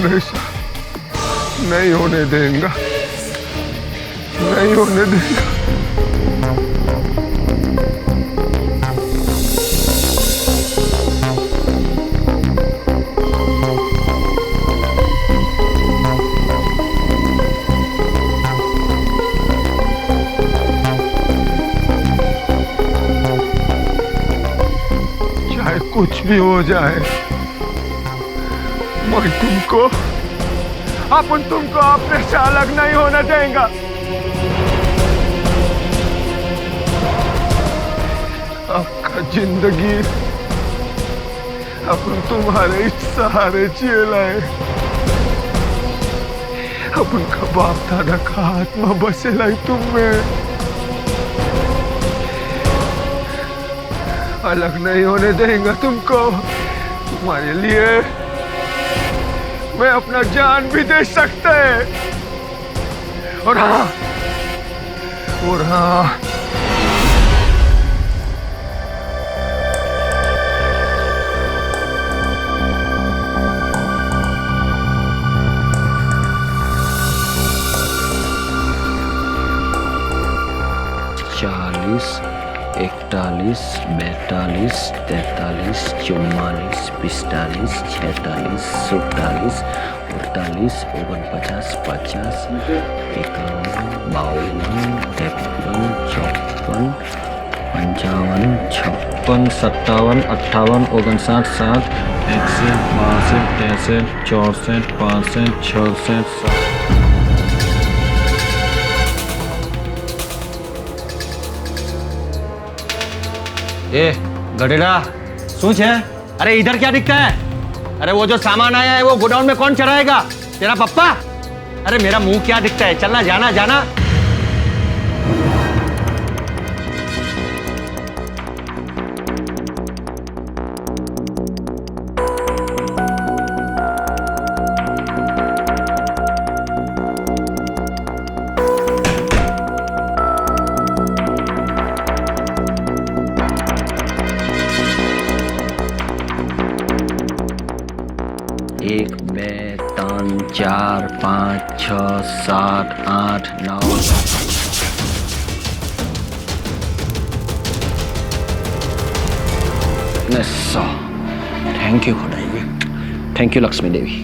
नशा नहीं होने देंगे, नहीं होने देंगे। चाहे कुछ भी हो जाए, मैं तुमको अपने से अलग नहीं होने देंगे। आपका जिंदगी अपन तुम्हारे सहारे जिएला है। अपन का बाप दादा का आत्मा बसेला है तुम में। अलग नहीं होने देंगे तुमको। तुम्हारे लिए मैं अपना जान भी दे सकता है। और हाँ, चालीस, 41, 42, 43, 44, 45, 46, 47, 48, 49, 50, 51, 52, 53, 54, 55, 56, 57, 58, 59, 60, 61, 62, 63, 64, 65, 66, ए गडेला શું છે? अरे इधर क्या दिखता है? अरे वो जो सामान आया है वो गोडाउन में कौन चढ़ाएगा? तेरा पप्पा? अरे मेरा मुंह क्या दिखता है? चलना, जाना जाना। एक, बे, तीन, 4, 5, 6, 7, 8, 9। थैंक यू खुदाई जी, थैंक यू लक्ष्मी देवी।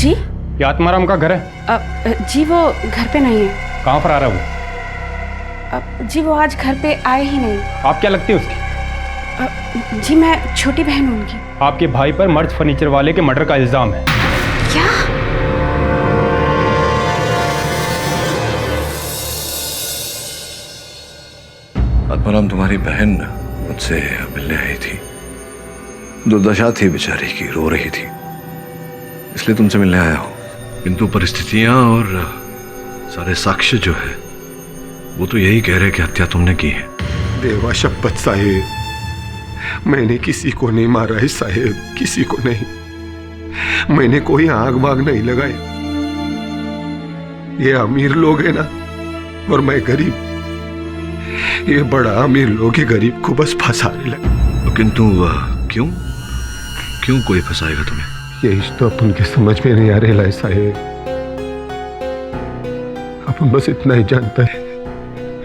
जी? ये आत्माराम का घर है? जी वो घर पे नहीं है। कहाँ पर आ रहा है वो? जी वो आज घर पे आए ही नहीं। आप क्या लगती है उसकी? जी मैं छोटी बहन हूँ उनकी। आपके भाई पर मर्ज फर्नीचर वाले के मर्डर का इल्जाम है। क्या? आत्माराम तुम्हारी बहन मुझसे मिलने आई थी। दुर्दशा थी बेचारी की, रो रही थी, इसलिए तुमसे मिलने आया हूं। किंतु परिस्थितियां और सारे साक्ष्य जो है वो तो यही कह रहे कि हत्या तुमने की है। देवा शपथ साहेब, मैंने किसी को नहीं मारा है साहेब, किसी को नहीं। मैंने कोई आग वाग नहीं लगाई। ये अमीर लोग हैं ना, और मैं गरीब। ये बड़ा अमीर लोग ये गरीब को बस फंसा रहे लगे। किंतु क्यों क्यों कोई फंसाएगा तुम्हें? यही तो अपन के समझ में नहीं आ रहा है साहेब। अपन बस इतना ही जानता है,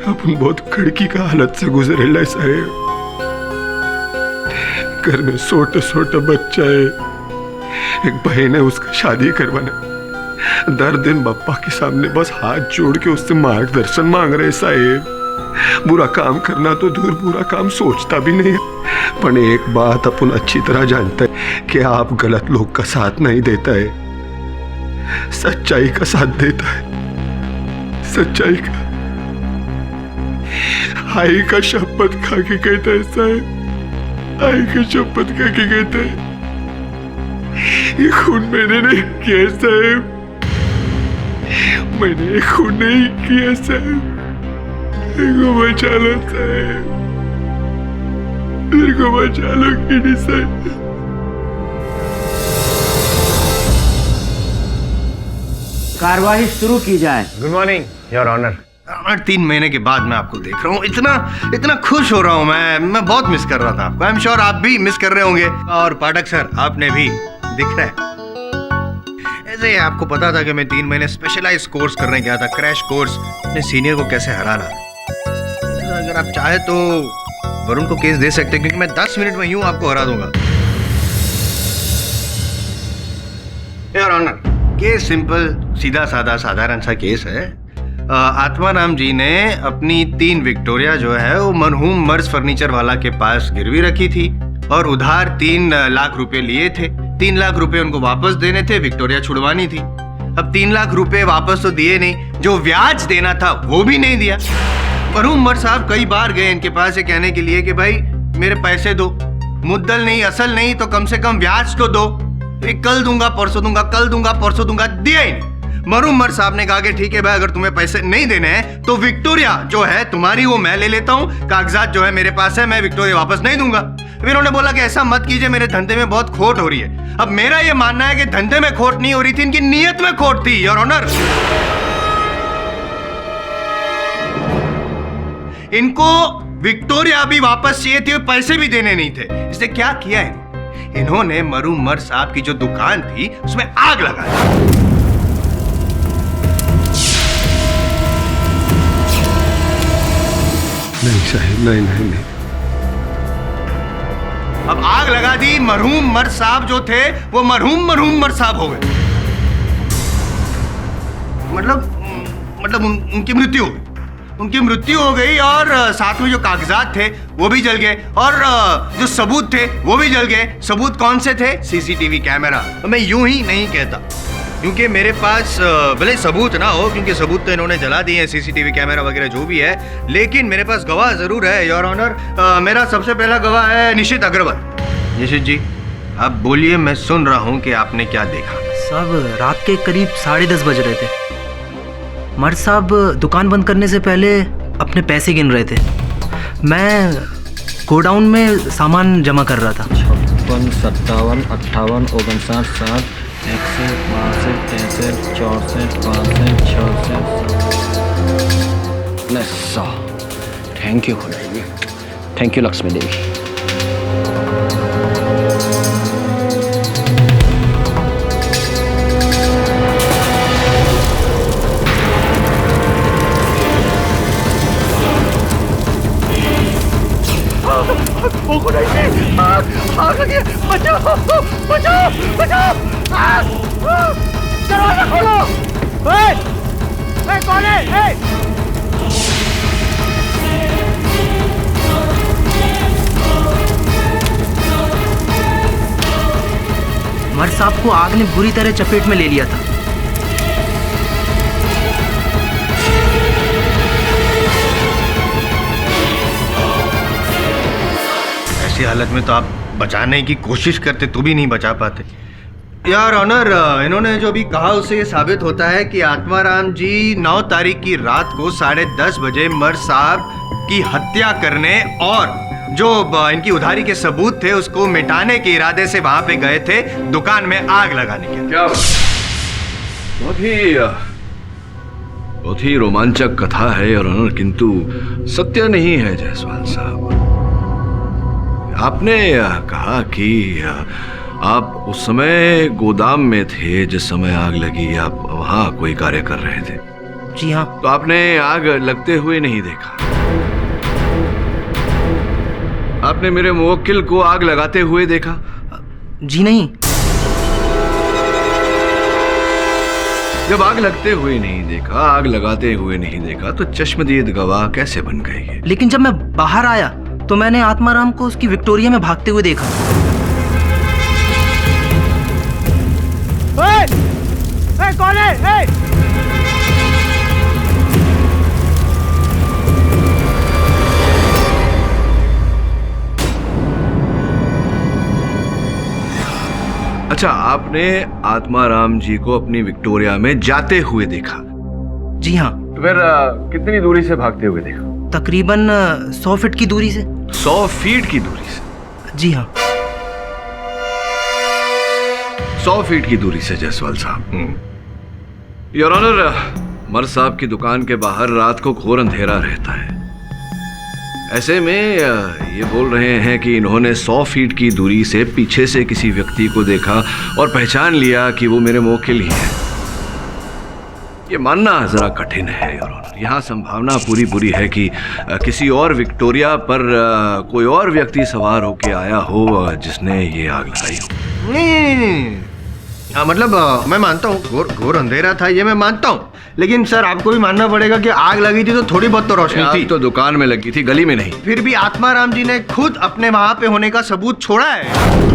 अपन बहुत कड़की का हालत से गुजरे है साहेब। घर में छोटा छोटा बच्चा है, एक बहन है, उसका शादी करवाना। दर दिन बप्पा के सामने बस हाथ जोड़ के उससे मार्गदर्शन मांग रहे साहेब। बुरा काम करना तो दूर, बुरा काम सोचता भी नहीं है। पर एक बात अपन अच्छी तरह जानता है कि आप गलत लोग का साथ नहीं देता है, सच्चाई का साथ देता है, सच्चाई का। आई का शपथ खा के कहता है साहब, आई का शपथ खा के कहता है, ये खून मैंने नहीं किया साहब, मैंने ये खून नहीं किया साहब, मेरे को बचा लो साहब, मेरे को बचा लो किडी साहब। कार्यवाही शुरू की जाए। Good morning your honour. 3 महीने के बाद मैं आपको देख रहा हूँ, इतना खुश हो रहा हूँ। मैं बहुत मिस कर रहा था आपको। आई एम श्योर आप भी मिस कर रहे होंगे। और पाठक सर, आपने भी, दिख रहा है। ऐसे आपको पता था कि मैं 3 महीने स्पेशलाइज कोर्स करने गया था, क्रैश कोर्स, अपने सीनियर को कैसे हराना। अगर आप चाहे तो वरुण को केस दे सकते हैं, क्योंकि मैं 10 मिनट में यूं आपको हरा दूंगा। योर ऑनर, केस सिंपल, सीधा साधा साधारण सा केस है। आत्माराम जी ने अपनी 3 विक्टोरिया जो है वो मरहूम मर्ज फर्नीचर वाला के पास गिरवी रखी थी और उधार 3 लाख रुपए लिए थे। 3 लाख रुपए उनको वापस देने थे, विक्टोरिया छुड़वानी थी। अब 3 लाख रुपए वापस तो दिए नहीं, जो ब्याज देना था वो भी नहीं दिया। मरहूम मर्ज साहब कई बार गए इनके पास ये कहने के लिए कि भाई मेरे पैसे दो, मुद्दल नहीं असल नहीं तो कम से कम ब्याज तो दो। कल दूंगा परसों दूंगा, कल दूंगा परसों दूंगा, दिया ही नहीं। मरहूम मर्ज साहब ने कहा कि ठीक है भाई, अगर तुम्हें पैसे नहीं देने हैं तो विक्टोरिया जो है तुम्हारी वो मैं ले लेता हूँ, कागजात जो है मेरे पास है, मैं विक्टोरिया वापस नहीं दूंगा। फिर उन्होंने बोला कि ऐसा मत कीजिए, मेरे धंधे में बहुत खोट हो रही है। अब मेरा ये मानना है कि धंधे में खोट नहीं हो रही थी, इनकी नीयत में खोट थी योर ऑनर। इनको विक्टोरिया भी वापस चाहिए थी, पैसे भी देने नहीं थे। इसने क्या किया है, इन्होंने मरहूम मर्ज साहब की जो दुकान थी उसमें आग लगा दी। नहीं साहब, नहीं नहीं नहीं। अब आग लगा दी, मरहूम मर्ज साहब जो थे वो मरहूम मर्ज साहब हो गए। मतलब उनकी मृत्यु हो गई, उनकी मृत्यु हो गई और साथ में जो कागजात थे वो भी जल गए और जो सबूत थे वो भी जल गए। सबूत कौन से थे? CCTV camera. मैं यूं ही नहीं कहता, क्योंकि मेरे पास भले सबूत ना हो, क्योंकि सबूत तो इन्होंने जला दिए हैं, सीसीटीवी कैमरा वगैरह जो भी है, लेकिन मेरे पास गवाह जरूर है योर ऑनर। मेरा सबसे पहला गवाह है निशित अग्रवाल। निशित जी, आप बोलिए, मैं सुन रहा हूँ कि आपने क्या देखा। साहब, रात के करीब 10:30 बज रहे थे। मर्ज साहब दुकान बंद करने से पहले अपने पैसे गिन रहे थे। मैं गोडाउन में सामान जमा कर रहा था। 56, 57, 58, 59, 60, 61, 62, 63, 64, 65, 66। Thank you, thank you Lakshmi Devi. दरवाजा खोलो। कौन है? मर्ज साहब को आग ने बुरी तरह चपेट में ले लिया था। ऐसी हालत में तो आप बचाने की कोशिश करते तो भी नहीं बचा पाते यार ऑनर। इन्होंने जो भी कहा उससे ये साबित होता है कि आत्माराम जी 9 तारीख की रात को 10:30 बजे मर्ज साहब की हत्या करने और जो इनकी उधारी के सबूत थे उसको मिटाने के इरादे से वहां पे गए थे दुकान में आग लगाने के। क्या बहुत ही रोमांचक कथा है योर ऑनर, किंतु सत्य नहीं है जायसवाल साहब। आपने कहा कि आप उस समय गोदाम में थे जिस समय आग लगी, आप वहां कोई कार्य कर रहे थे। जी हाँ। तो आपने आग लगते हुए नहीं देखा? आपने मेरे मुवक्किल को आग लगाते हुए देखा? जी नहीं। जब आग लगते हुए नहीं देखा, आग लगाते हुए नहीं देखा, तो चश्मदीद गवाह कैसे बन गए ये? लेकिन जब मैं बाहर आया तो मैंने आत्माराम को उसकी विक्टोरिया में भागते हुए देखा। कौन है? अच्छा, आपने आत्माराम जी को अपनी विक्टोरिया में जाते हुए देखा? जी हाँ। तो फिर कितनी दूरी से भागते हुए देखा? तकरीबन 100 फीट की दूरी से। 100 फीट की दूरी से? जी हाँ। 100 फीट की दूरी से जायसवाल साहब। योर ऑनर, मर साहब की दुकान के बाहर रात को घोर अंधेरा रहता है। ऐसे में ये बोल रहे हैं कि इन्होंने 100 फीट की दूरी से पीछे से किसी व्यक्ति को देखा और पहचान लिया कि वो मेरे मुवक्किल ही है। ये मानना जरा कठिन है योर ऑनर। यहाँ संभावना पूरी पूरी है कि किसी और विक्टोरिया पर कोई और व्यक्ति सवार होके आया हो जिसने ये आग लगाई हो। नहीं, हाँ, मतलब मैं मानता हूँ घोर अंधेरा था, ये मैं मानता हूँ, लेकिन सर आपको भी मानना पड़ेगा कि आग लगी थी तो थोड़ी बहुत तो रोशनी थी। तो दुकान में लगी थी, गली में नहीं। फिर भी आत्माराम जी ने खुद अपने वहां पे होने का सबूत छोड़ा है।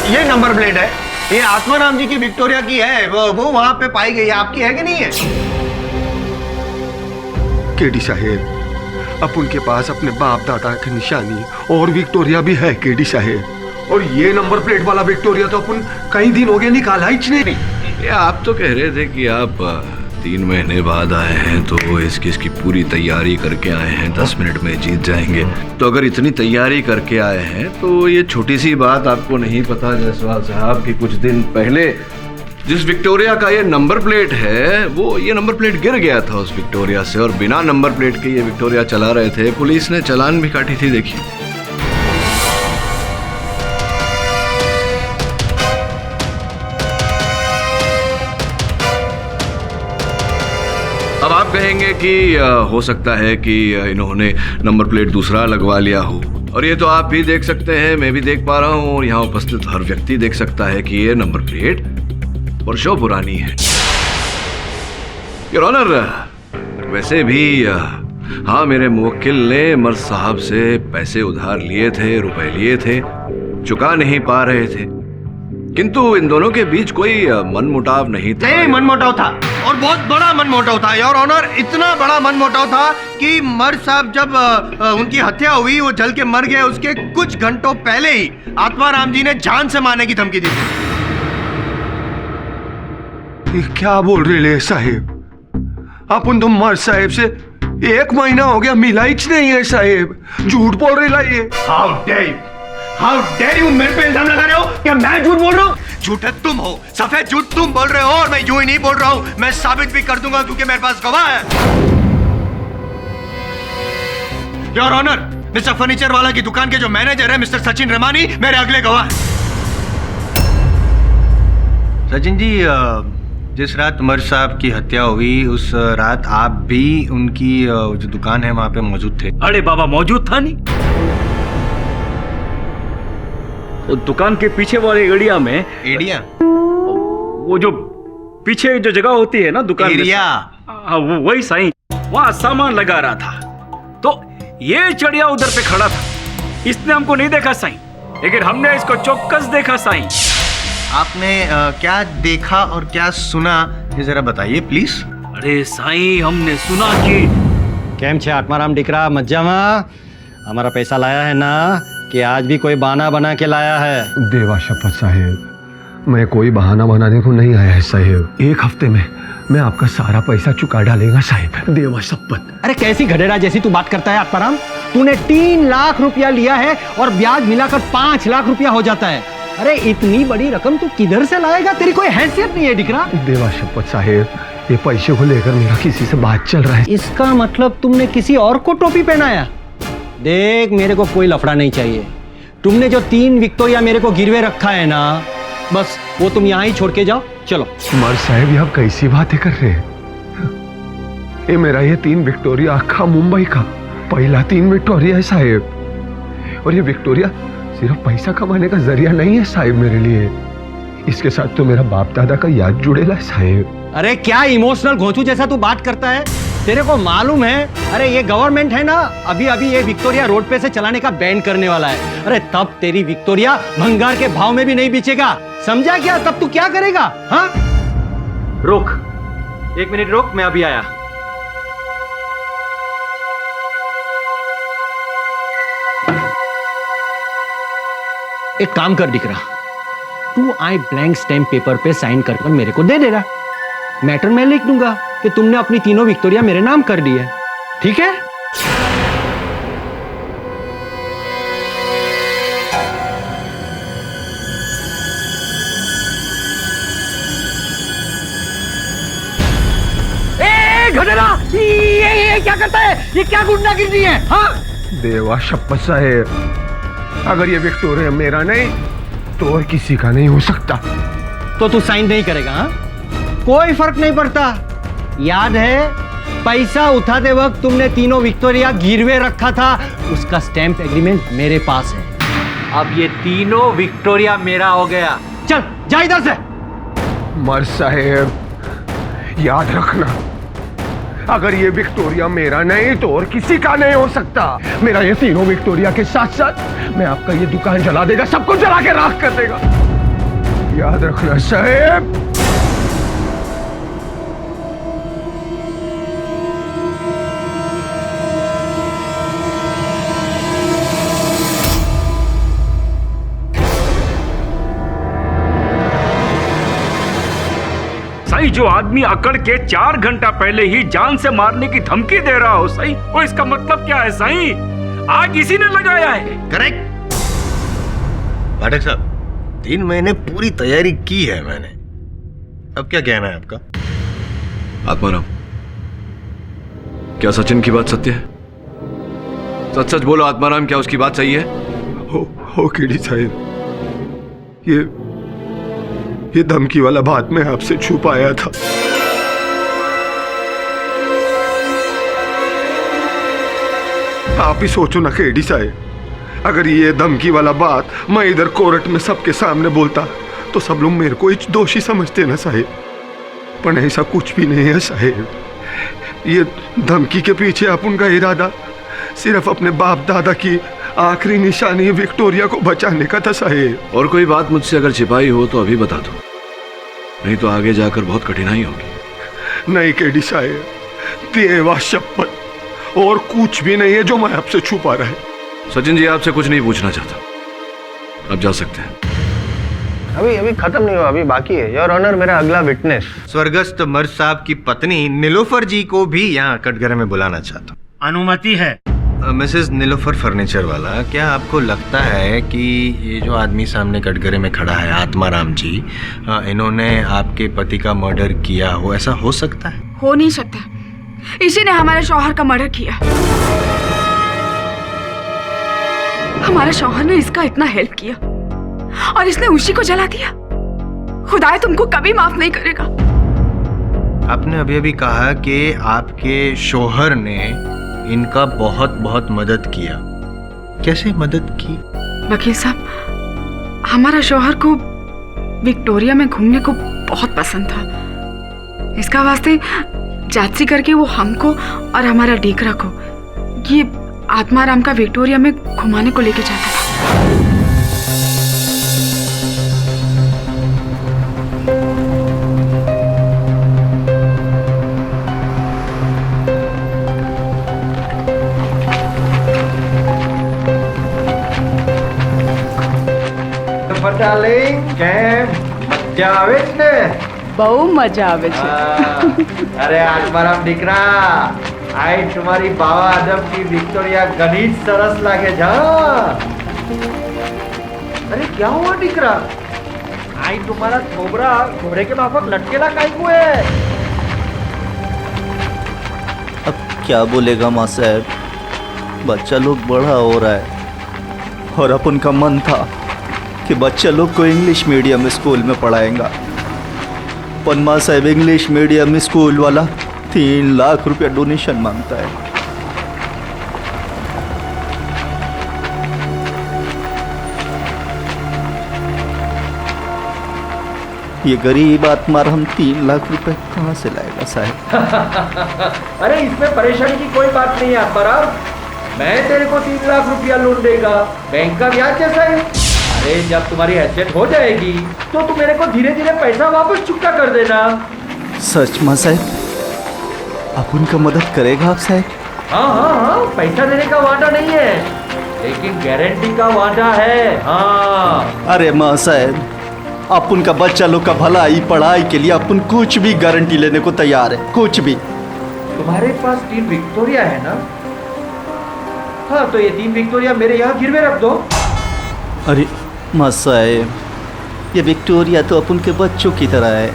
ये नंबर प्लेट है, ये आत्माराम जी की विक्टोरिया की है, वो वहां पे पाई गई है। आपकी है कि नहीं है? केडी साहेब, अब उनके पास अपने बाप दादा की निशानी और विक्टोरिया भी है केडी साहेब। और ये नंबर प्लेट वाला विक्टोरिया तो अपन कई दिन हो गए निकाला ही नहीं। ये आप तो कह रहे थे कि आप 3 महीने बाद आए हैं तो इस केस की पूरी तैयारी करके आए हैं, 10 मिनट में जीत जाएंगे। तो अगर इतनी तैयारी करके आए हैं तो ये छोटी सी बात आपको नहीं पता जायसवाल साहब कि कुछ दिन पहले जिस विक्टोरिया का ये नंबर प्लेट है, वो ये नंबर प्लेट गिर गया था उस विक्टोरिया से, और बिना नंबर प्लेट के ये विक्टोरिया चला रहे थे। पुलिस ने चालान भी काटी थी, देखिए। अब आप कहेंगे कि हो सकता है कि इन्होंने नंबर प्लेट दूसरा लगवा लिया हो, और ये तो आप भी देख सकते हैं, मैं भी देख पा रहा हूं, और यहाँ उपस्थित हर व्यक्ति देख सकता है कि ये नंबर प्लेट वर्षों पुरानी है। योर ऑनर, वैसे भी हाँ, मेरे मुवक्किल ने मर्द साहब से पैसे उधार लिए थे, रुपए लिए थे, चुका नहीं पा रहे थे, किंतु इन दोनों के बीच कोई मनमुटाव नहीं था। नहीं, मनमुटाव था, और बहुत बड़ा मनमुटाव था योर ऑनर। इतना बड़ा मनमुटाव था कि मर्द साहब जब उनकी हत्या हुई, वो जल के मर गए, उसके कुछ घंटों पहले ही आत्माराम जी ने जान से मारने की धमकी दी थी। ये क्या बोल रहे हैं साहेब? अपन तो मर्द साहेब से 1 महीना हो गया, मिला ही नहीं है साहेब। झूठ बोल रहे ला ये। हाउ डेयर यू मेरे पे इल्जाम लगा रहे हो? क्या मैं झूठ बोल रहा हूँ? झूठे तुम हो, सफेद झूठ तुम बोल रहे हो, और मैं यूं ही नहीं बोल रहा हूँ, मैं साबित भी कर दूंगा क्योंकि मेरे पास गवाह है। योर ऑनर, मिस्टर फर्नीचर वाला की दुकान के जो मैनेजर है मिस्टर सचिन रमानी, मेरे अगले गवाह हैं। सचिन जी, जिस रात उमर साहब की हत्या हुई उस रात आप भी उनकी जो दुकान है वहां पे मौजूद थे? अरे बाबा, मौजूद था नहीं। तो दुकान के पीछे वाले एरिया में, एरिया वो जो पीछे जो जगह होती है ना दुकान एरिया, हाँ, वो वही साईं, वहां सामान लगा रहा था। तो ये चिड़िया उधर पे खड़ा था, इसने हमको नहीं देखा साईं, लेकिन हमने इसको चौकस देखा साईं। आपने क्या देखा और क्या सुना ये जरा बताइए प्लीज। अरे साईं, हमने सुना कि કેમ છે આત્મારામ દીકરા? મજામાં? हमारा पैसा लाया है ना कि आज भी कोई बहाना बना के लाया है? देवा शपथ साहेब, मैं कोई बहाना बनाने को नहीं आया है साहेब। एक हफ्ते में मैं आपका सारा पैसा चुका डालेगा साहेब, देवा शपथ। अरे कैसी गधेड़ा जैसी तू बात करता है आत्माराम? तूने 3 लाख रुपया लिया है और ब्याज मिलाकर 5 लाख रुपया हो जाता है। अरे इतनी बड़ी रकम तू किधर से लाएगा? तेरी कोई हैसियत नहीं है दिकरा। देवा शपथ साहेब, ये पैसे को लेकर मेरा किसी से बात चल रहा है। इसका मतलब तुमने किसी और को टोपी पहनाया? देख, मेरे को कोई लफड़ा नहीं चाहिए। तुमने जो 3 विक्टोरिया मेरे को गिरवे रखा है ना, बस वो तुम यहाँ ही छोड़ के जाओ। चलो। मर साहब, ये आप कैसी बातें कर रहे हैं? ये मेरा ये 3 विक्टोरिया अखा मुंबई का पहला 3 विक्टोरिया है साहेब। और ये विक्टोरिया सिर्फ पैसा कमाने का जरिया नहीं है साहेब मेरे लिए, इसके साथ तो मेरा बाप दादा का याद जुड़ेला है साहेब। अरे क्या इमोशनल घोंचू जैसा तू बात करता है? तेरे को मालूम है, अरे ये गवर्नमेंट है ना, अभी अभी ये विक्टोरिया रोड पे से चलाने का बैन करने वाला है। अरे तब तेरी विक्टोरिया भंगार के भाव में भी नहीं बेचेगा, समझा क्या? तब तू क्या करेगा? हाँ, रुक 1 मिनट रुक, मैं अभी आया। एक काम कर दिख रहा, तू आई ब्लैंक स्टैम्प पेपर पे साइन कर मेरे को दे देना। मैटर मैं लिख दूंगा कि तुमने अपनी 3 विक्टोरिया मेरे नाम कर दी है, ठीक है? गधेड़ा, ये क्या करता है? ये क्या गुंडागिरी है? हाँ? देवा शपथ साहेब, अगर ये विक्टोरिया मेरा नहीं तो और किसी का नहीं हो सकता। तो तू साइन नहीं करेगा? हाँ, कोई फर्क नहीं पड़ता। याद है पैसा उठाते वक्त तुमने 3 विक्टोरिया गिरवे रखा था, उसका स्टैम्प एग्रीमेंट मेरे पास है। अब ये 3 विक्टोरिया मेरा हो गया। चल जा इधर से। मर साहेब, याद रखना, अगर ये विक्टोरिया मेरा नहीं तो और किसी का नहीं हो सकता। मेरा ये 3 विक्टोरिया के साथ साथ मैं आपका ये दुकान जला देगा, सबको जला के राख कर देगा। याद रखना साहेब। साईं, जो आदमी अकड़ के 4 घंटा पहले ही जान से मारने की धमकी दे रहा हो साईं, वो इसका मतलब क्या है साईं? आग इसी ने लगाया है। करेक्ट पाठक साहब, 3 महीने पूरी तैयारी की है मैंने। अब क्या कहना है आपका? आत्माराम, क्या सचिन की बात सत्य है? सच सच बोलो आत्माराम, क्या उसकी बात सही है? हो केडी साहब, ये धमकी वाला बात मैं आपसे छुपाया था। आप ही सोचो ना केडी साहब, अगर ये धमकी वाला बात मैं इधर कोर्ट में सबके सामने बोलता तो सब लोग मेरे को ही दोषी समझते ना साहेब, पर ऐसा कुछ भी नहीं है साहेब। ये धमकी के पीछे अपन का इरादा सिर्फ अपने बाप दादा की आखिरी निशानी विक्टोरिया को बचाने का था साहेब। और कोई बात मुझसे अगर छिपाई हो तो अभी बता दो, नहीं तो आगे जाकर बहुत कठिनाई होगी। नहीं केडी साहेब, देवा शपथ, और कुछ भी नहीं है जो मैं आपसे छुपा रहा है। सचिन जी, आपसे कुछ नहीं पूछना चाहता, अब जा सकते हैं। अभी खत्म नहीं हुआ, अभी बाकी है। योर ऑनर, मेरा अगला विटनेस स्वर्गस्थ मर्द साहब की पत्नी नीलोफर जी को भी यहाँ कटघरे में बुलाना चाहता हूँ। अनुमति है। मिसेस नीलोफर फर्नीचर वाला, क्या आपको लगता है कि ये जो आदमी सामने कटघरे में खड़ा है, आत्माराम जी, इन्होंने आपके पति का मर्डर किया हो? ऐसा हो सकता है? हो नहीं सकता, इसी ने हमारे शौहर का मर्डर किया। हमारे शौहर ने इसका इतना हेल्प किया और इसने उसी को जला दिया। खुदाए तुमको कभी माफ नहीं करेगा। आपने अभी अभी कहा कि आपके शौहर ने इनका बहुत बहुत मदद किया। कैसे मदद की? वकील साहब, हमारा शौहर को विक्टोरिया में घूमने को बहुत पसंद था। इसका वास्ते जांची करके वो हमको और हमारा डीकरा को ये आत्माराम का विक्टोरिया में घुमाने को लेके जाता था। બહુ મજા આવે છે. અરે આત્મારામ દીકરા, આઈ તમારી બાવા આદમ की વિક્ટોરિયા ઘણી જ સરસ લાગે છે. અરે क्या हुआ દીકરા? आई तुम्हारा थोबरा घोड़े के माफक लटकेला काहे को है? अब क्या बोलेगा माँ साहब, बच्चा लोग बड़ा हो रहा है और अपन का मन था कि बच्चा लोग को इंग्लिश मीडियम स्कूल में पढ़ाएगा, पर माँ साहब इंग्लिश मीडियम स्कूल वाला 3 लाख रुपया डोनेशन मांगता है। ये गरीब आत्माराम 3 लाख रुपए कहाँ से लाएगा साहब? अरे इसमें परेशानी की कोई बात नहीं है आत्माराम, मैं तेरे को 3 लाख रुपया लोन देगा, बैंक का ब्याज जैसा है। अरे जब तुम्हारी हैसियत हो जाएगी तो तुम मेरे को धीरे धीरे पैसा वापस चुकता कर देना। सच माँ साहब, आप उनका मदद करेगा आप साहब? हाँ हाँ हाँ, पैसा देने का वादा नहीं है, लेकिन गारंटी का वादा है। हाँ अरे माँ साहब, आप उनका बच्चा लोग का भलाई पढ़ाई के लिए अपन कुछ भी गारंटी लेने को तैयार है, कुछ भी। तुम्हारे पास 3 विक्टोरिया है ना? हाँ तो ये 3 विक्टोरिया मेरे यहाँ गिरवे रख दो। अरे माँ साहब, ये विक्टोरिया तो अपन के बच्चों की तरह है,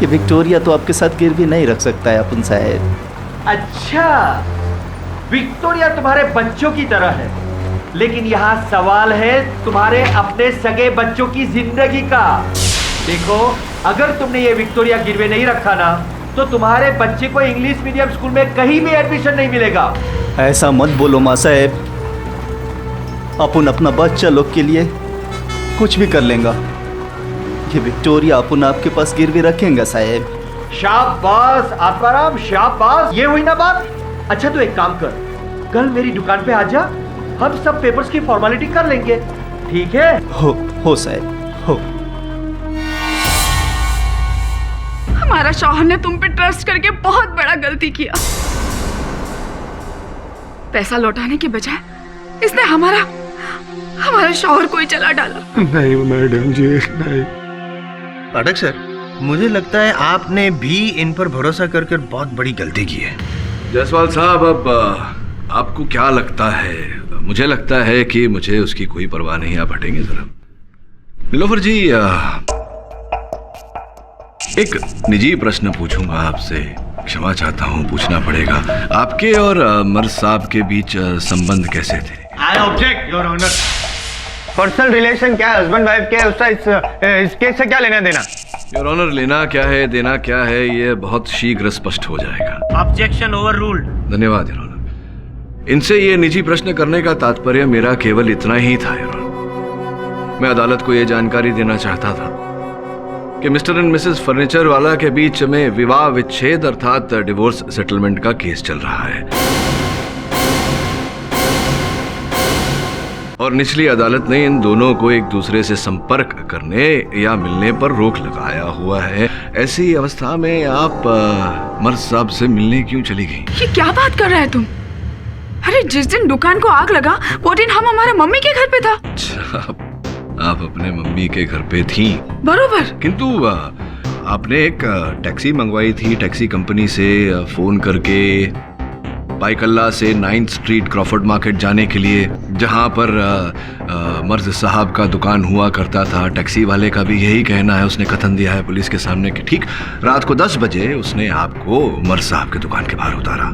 ये विक्टोरिया तो आपके साथ गिरवी नहीं रख सकता है अपन साहब। अच्छा, विक्टोरिया तुम्हारे बच्चों की तरह है, लेकिन यहाँ सवाल है तुम्हारे अपने सगे बच्चों की जिंदगी का। देखो, अगर तुमने ये विक्टोरिया गिरवे नहीं रखा ना, तो तुम्हारे बच्चे को इंग्लिश मीडियम स्कूल में कहीं भी एडमिशन नहीं मिलेगा। ऐसा मत बोलो माँ साहब, अपन अपना बच्चा लोग के लिए कुछ भी कर लेंगे, ये विक्टोरिया अपन आपके पास गिरवी रखेंगे साहब। शाबाश आत्माराम, शाबाश, ये हुई ना बात। अच्छा तो एक काम कर, कल मेरी दुकान पे आ जा, हम सब पेपर्स की फॉर्मेलिटी कर लेंगे, ठीक है? हो साहब, हो। हमारा शौहर ने तुम पे ट्रस्ट करके बहुत बड़ा गलती किया। पैसा लौटाने के बजाय इसने हमारा शौहर को ही जला डाला। नहीं मैडम जी, नहीं। पाठक सर, मुझे लगता है आपने भी इन पर भरोसा करके बहुत बड़ी गलती की है। जायसवाल साहब, अब आपको क्या लगता है? मुझे लगता है कि मुझे उसकी कोई परवाह नहीं। आप हटेंगे जरा। निलोफर जी, एक निजी प्रश्न पूछूंगा आपसे, क्षमा चाहता हूं, पूछना पड़ेगा। आपके और मर्द साहब के बीच संबंध कैसे थे? I object your honour. Personal relation क्या है, हस्बैंड वाइफ क्या है, उसका इस केस से क्या लेना देना? योर ऑनर, लेना क्या है देना क्या है ये बहुत शीघ्र स्पष्ट हो जाएगा। Objection over ruled. धन्यवाद योर ऑनर। इनसे ये निजी प्रश्न करने का तात्पर्य मेरा केवल इतना ही था योर ऑनर। मैं अदालत को ये जानकारी देना चाहता था कि मिस्टर एंड मिसेस फर्नीचर वाला के बीच में विवाह विच्छेद अर्थात डिवोर्स सेटलमेंट का केस चल रहा है और निचली अदालत ने इन दोनों को एक दूसरे से संपर्क करने या मिलने पर रोक लगाया हुआ है। ऐसी अवस्था में आप मर्द साहब से मिलने क्यों चली गई? ये क्या बात कर रहा है तुम? अरे जिस दिन दुकान को आग लगा वो दिन हम हमारे मम्मी के घर पे था। अच्छा, आप अपने मम्मी के घर पे थी? बरोबर। किंतु आपने एक टैक्सी मंगवाई थी टैक्सी कंपनी से फोन करके बाइकल्ला से 9th स्ट्रीट क्रॉफर्ड मार्केट जाने के लिए, जहां पर मर्ज साहब का दुकान हुआ करता था। टैक्सी वाले का भी यही कहना है, उसने कथन दिया है पुलिस के सामने कि ठीक रात को 10 बजे उसने आपको मर्ज साहब के दुकान के बाहर उतारा।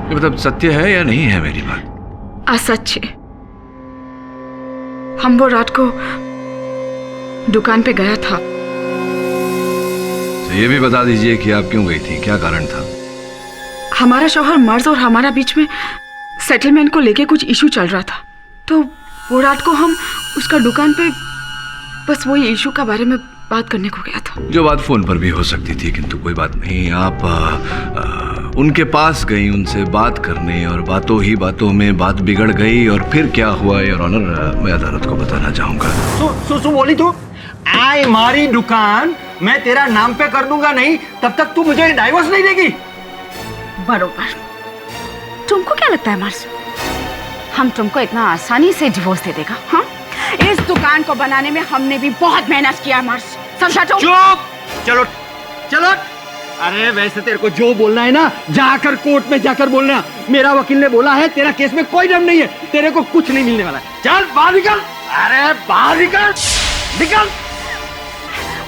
ये मतलब सत्य है या नहीं है मेरी बात? असच है। हम वो रात को दुकान पे गया था। तो ये भी बता दीजिए कि आप क्यों गई थी, क्या कारण था? हमारा शौहर मर्ज और हमारा बीच में सेटलमेंट को लेके कुछ इशू चल रहा था, तो वो रात को हम उसका दुकान पे बस वही इशू के बारे में बात करने को गया था। जो बात फोन पर भी हो सकती थी, किंतु कोई बात नहीं, आप उनके पास गई उनसे बात करने, और बातों ही बातों में बात बिगड़ गई, और फिर क्या हुआ योर ऑनर मैं अदालत को बताना चाहूंगा। सु बोली तू, आई मारी दुकान मैं तेरा नाम पे कर दूंगा नहीं, तब तक तू मुझे डाइवोर्स नहीं देगी। बरोबर। तुमको क्या लगता है मार्स, हम तुमको इतना आसानी से डिवोर्स दे देगा? हाँ, इस दुकान को बनाने में हमने भी बहुत मेहनत किया मार्स, समझा तुम? चुप, चलो चलो। अरे वैसे तेरे को जो बोलना है ना, जाकर कोर्ट में जाकर बोलना। मेरा वकील ने बोला है तेरा केस में कोई दम नहीं है, तेरे को कुछ नहीं मिलने वाला है। चल बाहर निकल, अरे बाहर निकल, निकल।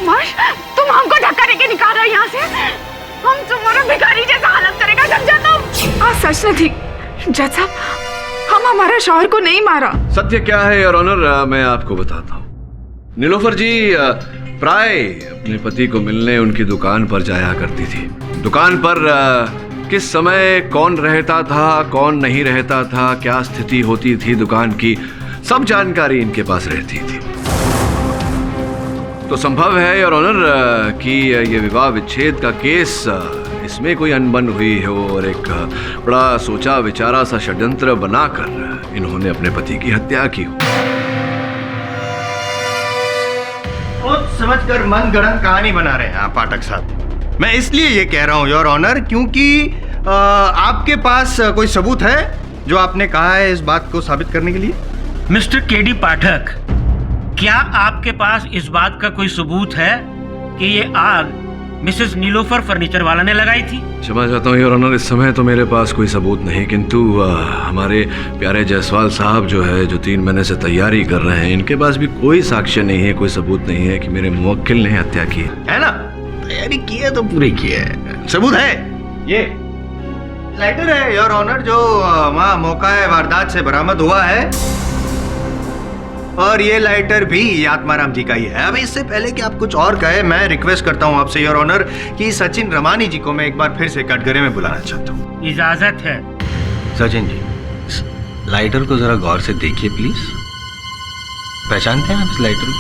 मार्श, तुम हमको धक्का देके निकाल रहे हो यहाँ से? हम तुम्हारा भिखारी जैसा हालत करेगा, समझा तुम? आज सच न थी जज साहब, हम हमारा शौहर को नहीं मारा। सत्य क्या है योर ऑनर मैं आपको बताता हूँ। नीलोफर जी प्राय अपने पति को मिलने उनकी दुकान पर जाया करती थी। दुकान पर किस समय कौन रहता था, कौन नहीं रहता था, क्या स्थिति होती थी दुकान की, सब जानकारी इनके पास रहती थी। तो संभव है योर ऑनर कि ये विवाह विच्छेद का केस इसमें कोई अनबन हुई हो, और एक बड़ा सोचा विचारा सा षड्यंत्र बनाकर इन्होंने अपने पति की हत्या की हो। सोच समझकर मन गढ़ंत कहानी बना रहे हैं आप पाठक साहब। मैं इसलिए ये कह रहा हूँ योर ऑनर, क्योंकि आपके पास कोई सबूत है जो आपने कहा है इस बात को साबित करने के लिए? मिस्टर केडी पाठक, क्या आपके पास इस बात का कोई सबूत है कि ये आग मिसेस नीलोफर फर्नीचर वाला ने लगाई थी? क्षमा चाहता हूँ योर ऑनर, इस समय तो मेरे पास कोई सबूत नहीं, किंतु हमारे प्यारे जायसवाल साहब जो है, जो 3 महीने से तैयारी कर रहे हैं, इनके पास भी कोई साक्ष्य नहीं है, कोई सबूत नहीं है कि मेरे मुवक्किल ने हत्या की है ना? तैयारी की है तो पूरी की है, सबूत है। ये लाइटर है योर ऑनर जो वहाँ मौका वारदात से बरामद हुआ है, और ये लाइटर भी आत्माराम जी का ही है। अब इससे पहले कि आप कुछ और कहे, मैं रिक्वेस्ट करता हूँ आपसे योर ऑनर कि सचिन रमानी जी को मैं एक बार फिर से कटघरे में बुलाना चाहता हूँ। इजाजत है। सचिन जी, इस लाइटर को जरा गौर से देखिए प्लीज। पहचानते हैं आप इस लाइटर को?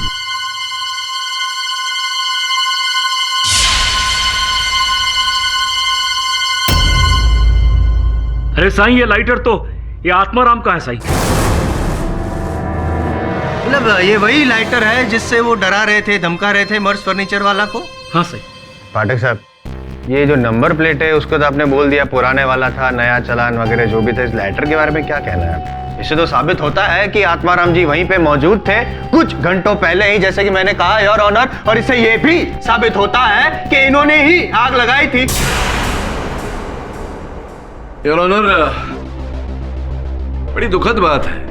अरे साईं, ये लाइटर तो ये आत्माराम का है साईं। मतलब ये वही लाइटर है जिससे वो डरा रहे थे, धमका रहे थे मर्स फर्नीचर वाला को? हाँ सही। पाठक साहब, ये जो नंबर प्लेट है उसको तो आपने बोल दिया पुराने वाला था, नया चालान वगैरह जो भी था। इस लाइटर के बारे में क्या कहना है? इससे तो साबित होता है कि आत्माराम जी वहीं पे मौजूद थे कुछ घंटों पहले ही, जैसे कि मैंने कहा योर ऑनर। और इससे ये भी साबित होता है कि इन्होंने ही आग लगाई थी। योर ऑनर, बड़ी दुखद बात है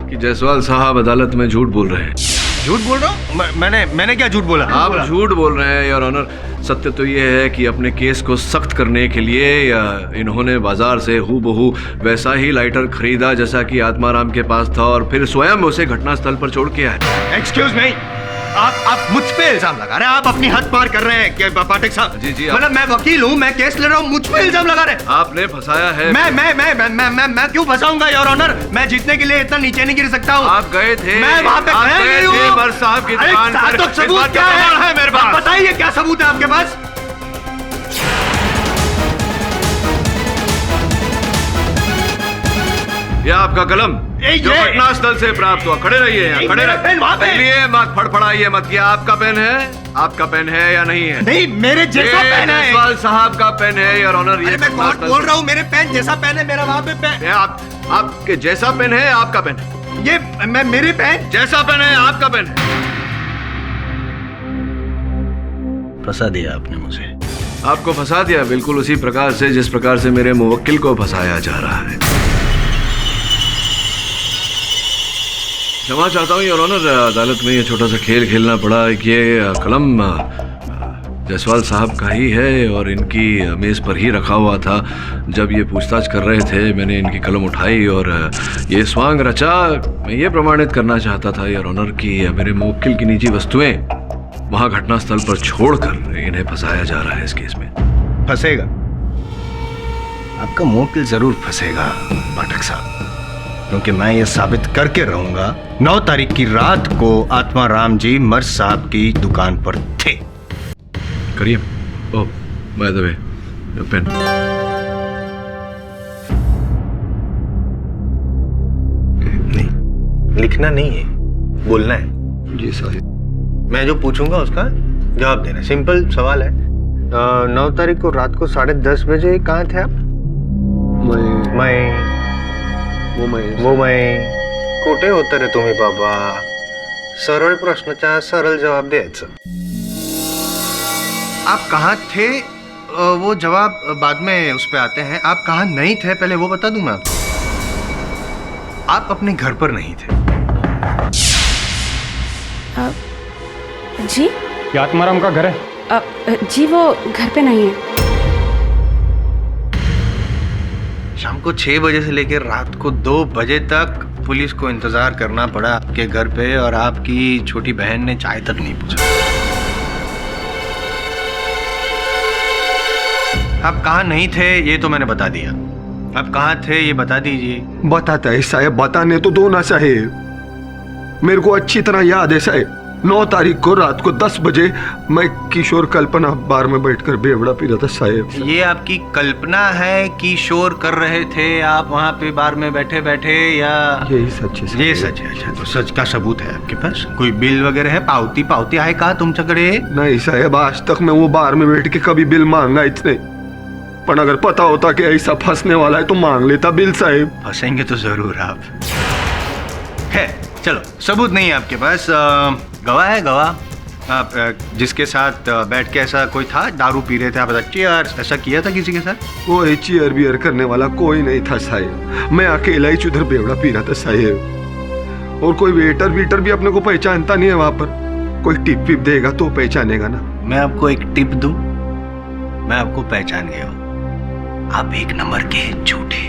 कि जायसवाल साहब अदालत में झूठ बोल रहे हैं। झूठ बोल रहा हूँ? मैंने क्या झूठ बोला? आप झूठ बोल रहे हैं योर ऑनर। सत्य तो ये है कि अपने केस को सख्त करने के लिए इन्होंने बाजार से हूबहू वैसा ही लाइटर खरीदा जैसा कि आत्माराम के पास था, और फिर स्वयं उसे घटनास्थल पर छोड़ के आए। एक्सक्यूज मी, आप मुझ पे इल्जाम लगा रहे हैं, आप अपनी हद पार कर रहे हैं पाठक साहब। जी जी, मतलब मैं वकील हूँ, मैं केस ले रहा हूँ, मुझ पे इल्जाम लगा रहे हैं। आपने फंसाया है। मैं क्यों फंसाऊंगा योर ऑनर? मैं जीतने के लिए इतना नीचे नहीं गिर सकता हूँ। आप गए थे, मैं वहाँ पे गए थे मर्स साहब की दुकान पर। तो सबूत क्या है मेरे पास? बताइए क्या सबूत है आपके पास? यह आपका कलम जो घटनास्थल से प्राप्त हुआ। खड़े रहिए यहाँ, खड़े रहिए मत, फड़फड़ाइए मत। ये आपका पेन है? आपका पेन है या नहीं है? नहीं, मेरे जैसा पेन है। जायसवाल साहब का पेन है योर ऑनर। ये मैं कौन बोल रहा हूँ? मेरे पेन जैसा पेन है मेरा, वहाँ पे पेन। आपके जैसा पेन है? आपका पेन है? ये मेरे पेन जैसा पेन है, आपका पेन है। फंसा दिया आपने मुझे। आपको फंसा दिया बिल्कुल उसी प्रकार से जिस प्रकार से मेरे मुवक्किल को फंसाया जा रहा है। क्षमा चाहता हूँ योर ऑनर, अदालत में ये छोटा सा खेल खेलना पड़ा। ये कलम जायसवाल साहब का ही है और इनकी मेज़ पर ही रखा हुआ था। जब ये पूछताछ कर रहे थे मैंने इनकी कलम उठाई और ये स्वांग रचा। मैं ये प्रमाणित करना चाहता था योर ऑनर कि मेरे मुवक्किल की निजी वस्तुएं वहाँ घटनास्थल पर छोड़कर इन्हें फंसाया जा रहा है इस केस में। फंसेगा, आपका मुवक्किल जरूर फंसेगा पाठक साहब। क्योंकि मैं ये साबित करके रहूंगा 9 तारीख की रात को आत्माराम जी मर्ज साहब की दुकान पर थे। करिए। ओह बाय द वे पेन। नहीं, लिखना नहीं है, बोलना है। जी साहिब। मैं जो पूछूंगा उसका जवाब देना। सिंपल सवाल है। 9 तारीख को रात को 10:30 बजे कहाँ थे आप? मैं कुठे होतं रे तुम्ही बाबा? सरळ प्रश्नाचा सरळ जवाब द्यायचा। आप कहाँ थे वो जवाब बाद में उस पे आते हैं। आप कहाँ नहीं थे पहले वो बता दूं मैं आपको। आप अपने घर पर नहीं थे। जी ये आत्माराम का घर है? जी वो घर पे नहीं है। शाम को 6 बजे से लेकर रात को 2 बजे तक पुलिस को इंतजार करना पड़ा आपके घर पे, और आपकी छोटी बहन ने चाय तक नहीं पूछा। आप कहाँ नहीं थे ये तो मैंने बता दिया। आप कहाँ थे ये बता दीजिए। बताता है साहेब, बताने तो दो ना साहेब। मेरे को अच्छी तरह याद है साहेब, 9 तारीख को रात को 10 बजे मैं किशोर कल्पना बार में बैठकर बेवड़ा पी रहा था साहेब। ये आपकी कल्पना है कि शोर कर रहे थे आप वहाँ पे बार में बैठे बैठे, या यही सच है? ये सच है। अच्छा, तो सच का सबूत है आपके पास? कोई बिल वगैरह है? पावती आहे का तुमच्याकडे? नहीं साहेब, आज तक मैं वो बार में बैठ के कभी बिल मांगा इतने, पर अगर पता होता कि ऐसा फंसने वाला है तो मांग लेता बिल साहेब। फंसेंगे तो जरूर आप। है चलो, सबूत नहीं है आपके पास। गवाह है, गवाह। आप जिसके साथ बैठ के ऐसा कोई था, दारू पी रहे थे आप, चीयर ऐसा किया था किसी के साथ? कोई चीयर बियर करने वाला कोई नहीं था साहेब। मैं अकेला ही उधर बेवड़ा पी रहा था साहेब। और कोई वेटर वीटर भी अपने को पहचानता नहीं है वहां पर। कोई टिप विप देगा तो पहचानेगा ना। मैं आपको एक टिप दूं, मैं आपको पहचान गया हूं। आप 1 नंबर के झूठे।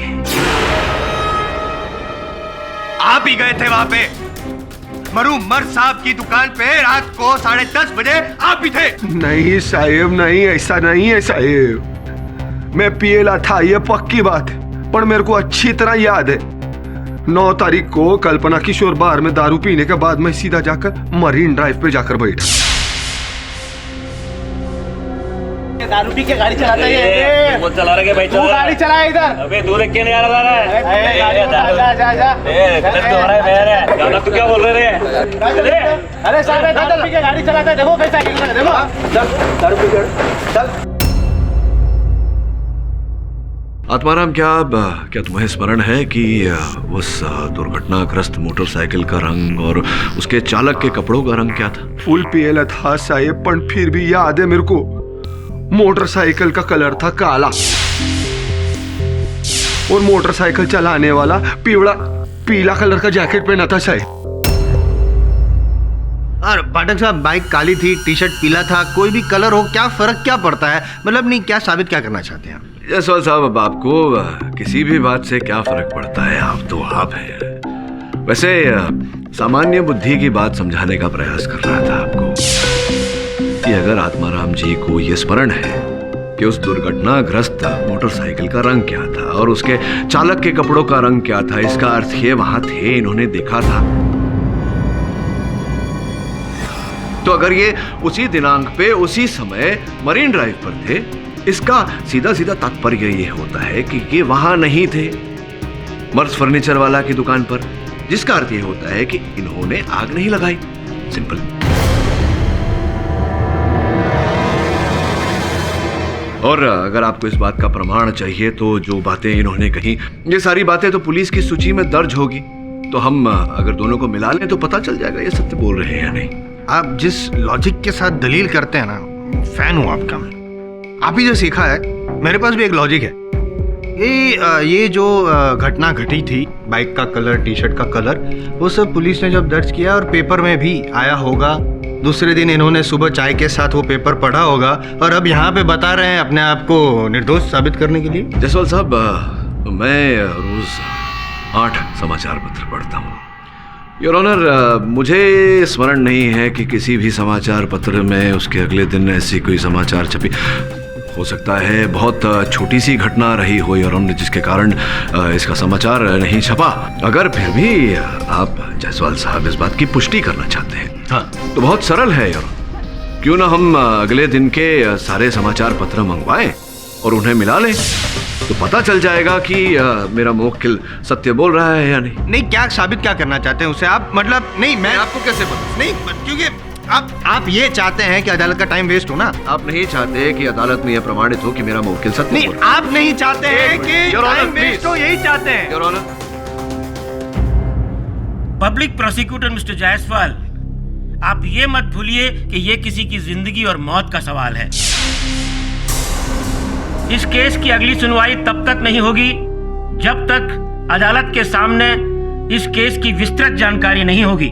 आप ही गए थे वहां पे मरहूम मर्ज साहब की दुकान पे रात को 10:30 बजे। आप ही थे। नहीं साहेब, नहीं, ऐसा नहीं है साहेब। मैं पिएला था, ये पक्की बात है, पर मेरे को अच्छी तरह याद है 9 तारीख को कल्पना किशोर बार में दारू पीने के बाद मैं सीधा जाकर मरीन ड्राइव पे जाकर बैठा। दारू पी के गाड़ी चलाता है। वो चला रहा है भाई, तू गाड़ी चला इधर। अबे दूर देख के नहीं आ रहा है। जा तू क्या बोल रहे रे? अरे साहब दारू पी के गाड़ी चलाता है, देखो कैसा है, देखो। चल दारू पी के चल। आत्माराम, क्या तुम्हें स्मरण है कि उस दुर्घटनाग्रस्त मोटरसाइकिल का रंग और उसके चालक के कपड़ों का रंग क्या था? फुल पिएला था साहेब, पर फिर भी याद है मेरे को। मोटरसाइकिल का कलर था काला और मोटरसाइकिल चलाने वाला पीला कलर का जैकेट पहना था साहब। और पाठक साहब, बाइक काली थी, टी शर्ट पीला था, कोई भी कलर हो, क्या फर्क क्या पड़ता है? मतलब नहीं, क्या साबित क्या करना चाहते हैं आप? जायसवाल साहब, अब आपको किसी भी बात से क्या फर्क पड़ता है? आप तो आप हैं। वैसे सामान्य बुद्धि की बात समझाने का प्रयास कर रहा था आपको कि अगर आत्माराम जी को यह स्मरण है कि उस दुर्घटनाग्रस्त मोटरसाइकिल का रंग क्या था और उसके चालक के कपड़ों का रंग क्या था, इसका अर्थ ये वहां थे, इन्होंने देखा था। तो अगर ये उसी दिनांक पे उसी समय मरीन ड्राइव पर थे, इसका सीधा सीधा तात्पर्य ये होता है कि ये वहां नहीं थे मर्ज फर्नीचर वाला की दुकान पर, जिसका अर्थ ये होता है कि इन्होंने आग नहीं लगाई। सिंपल। और अगर आपको इस बात का प्रमाण चाहिए तो जो बातें इन्होंने कही, ये सारी बातें तो पुलिस की सूची में दर्ज होगी, तो हम अगर दोनों को मिला लें तो पता चल जाएगा ये सत्य बोल रहे हैं या नहीं। आप जिस लॉजिक के साथ दलील करते हैं ना, फैन हूं आपका मैं। आप ही जो सीखा है, मेरे पास भी एक लॉजिक है। ये जो घटना घटी थी, बाइक का कलर, टी शर्ट का कलर, वो सब पुलिस ने जब दर्ज किया और पेपर में भी आया होगा, दूसरे दिन इन्होंने सुबह चाय के साथ वो पेपर पढ़ा होगा और अब यहाँ पे बता रहे हैं अपने आप को निर्दोष साबित करने के लिए। जायसवाल साहब, मैं रोज 8 समाचार पत्र पढ़ता हूँ। योर ऑनर, मुझे स्मरण नहीं है कि किसी भी समाचार पत्र में उसके अगले दिन ऐसी कोई समाचार छपी हो सकता है बहुत छोटी सी घटना रही हो योर ऑनर, जिसके कारण इसका समाचार नहीं छपा। अगर फिर भी आप जायसवाल साहब इस बात की पुष्टि करना चाहते हैं हाँ तो बहुत सरल है योर ऑनर। क्यों ना हम अगले दिन के सारे समाचार पत्र मंगवाएं और उन्हें मिला लें, तो पता चल जाएगा कि मेरा मुवक्किल सत्य बोल रहा है या नहीं। नहीं, क्या साबित क्या करना चाहते हैं उसे आप? मतलब नहीं, मैं आपको कैसे पता? नहीं, क्योंकि आप ये चाहते हैं कि अदालत का टाइम वेस्ट हो ना। आप नहीं चाहते कि अदालत में यह प्रमाणित हो कि मेरा मुवक्किल सत्य नहीं, आप नहीं चाहते हैं कि टाइम वेस्ट हो, यही चाहते हैं your honour. Public prosecutor mister Jaiswal, आप ये मत भूलिए कि ये किसी की जिंदगी और मौत का सवाल है। इस केस की अगली सुनवाई तब तक नहीं होगी जब तक अदालत के सामने इस केस की विस्तृत जानकारी नहीं होगी।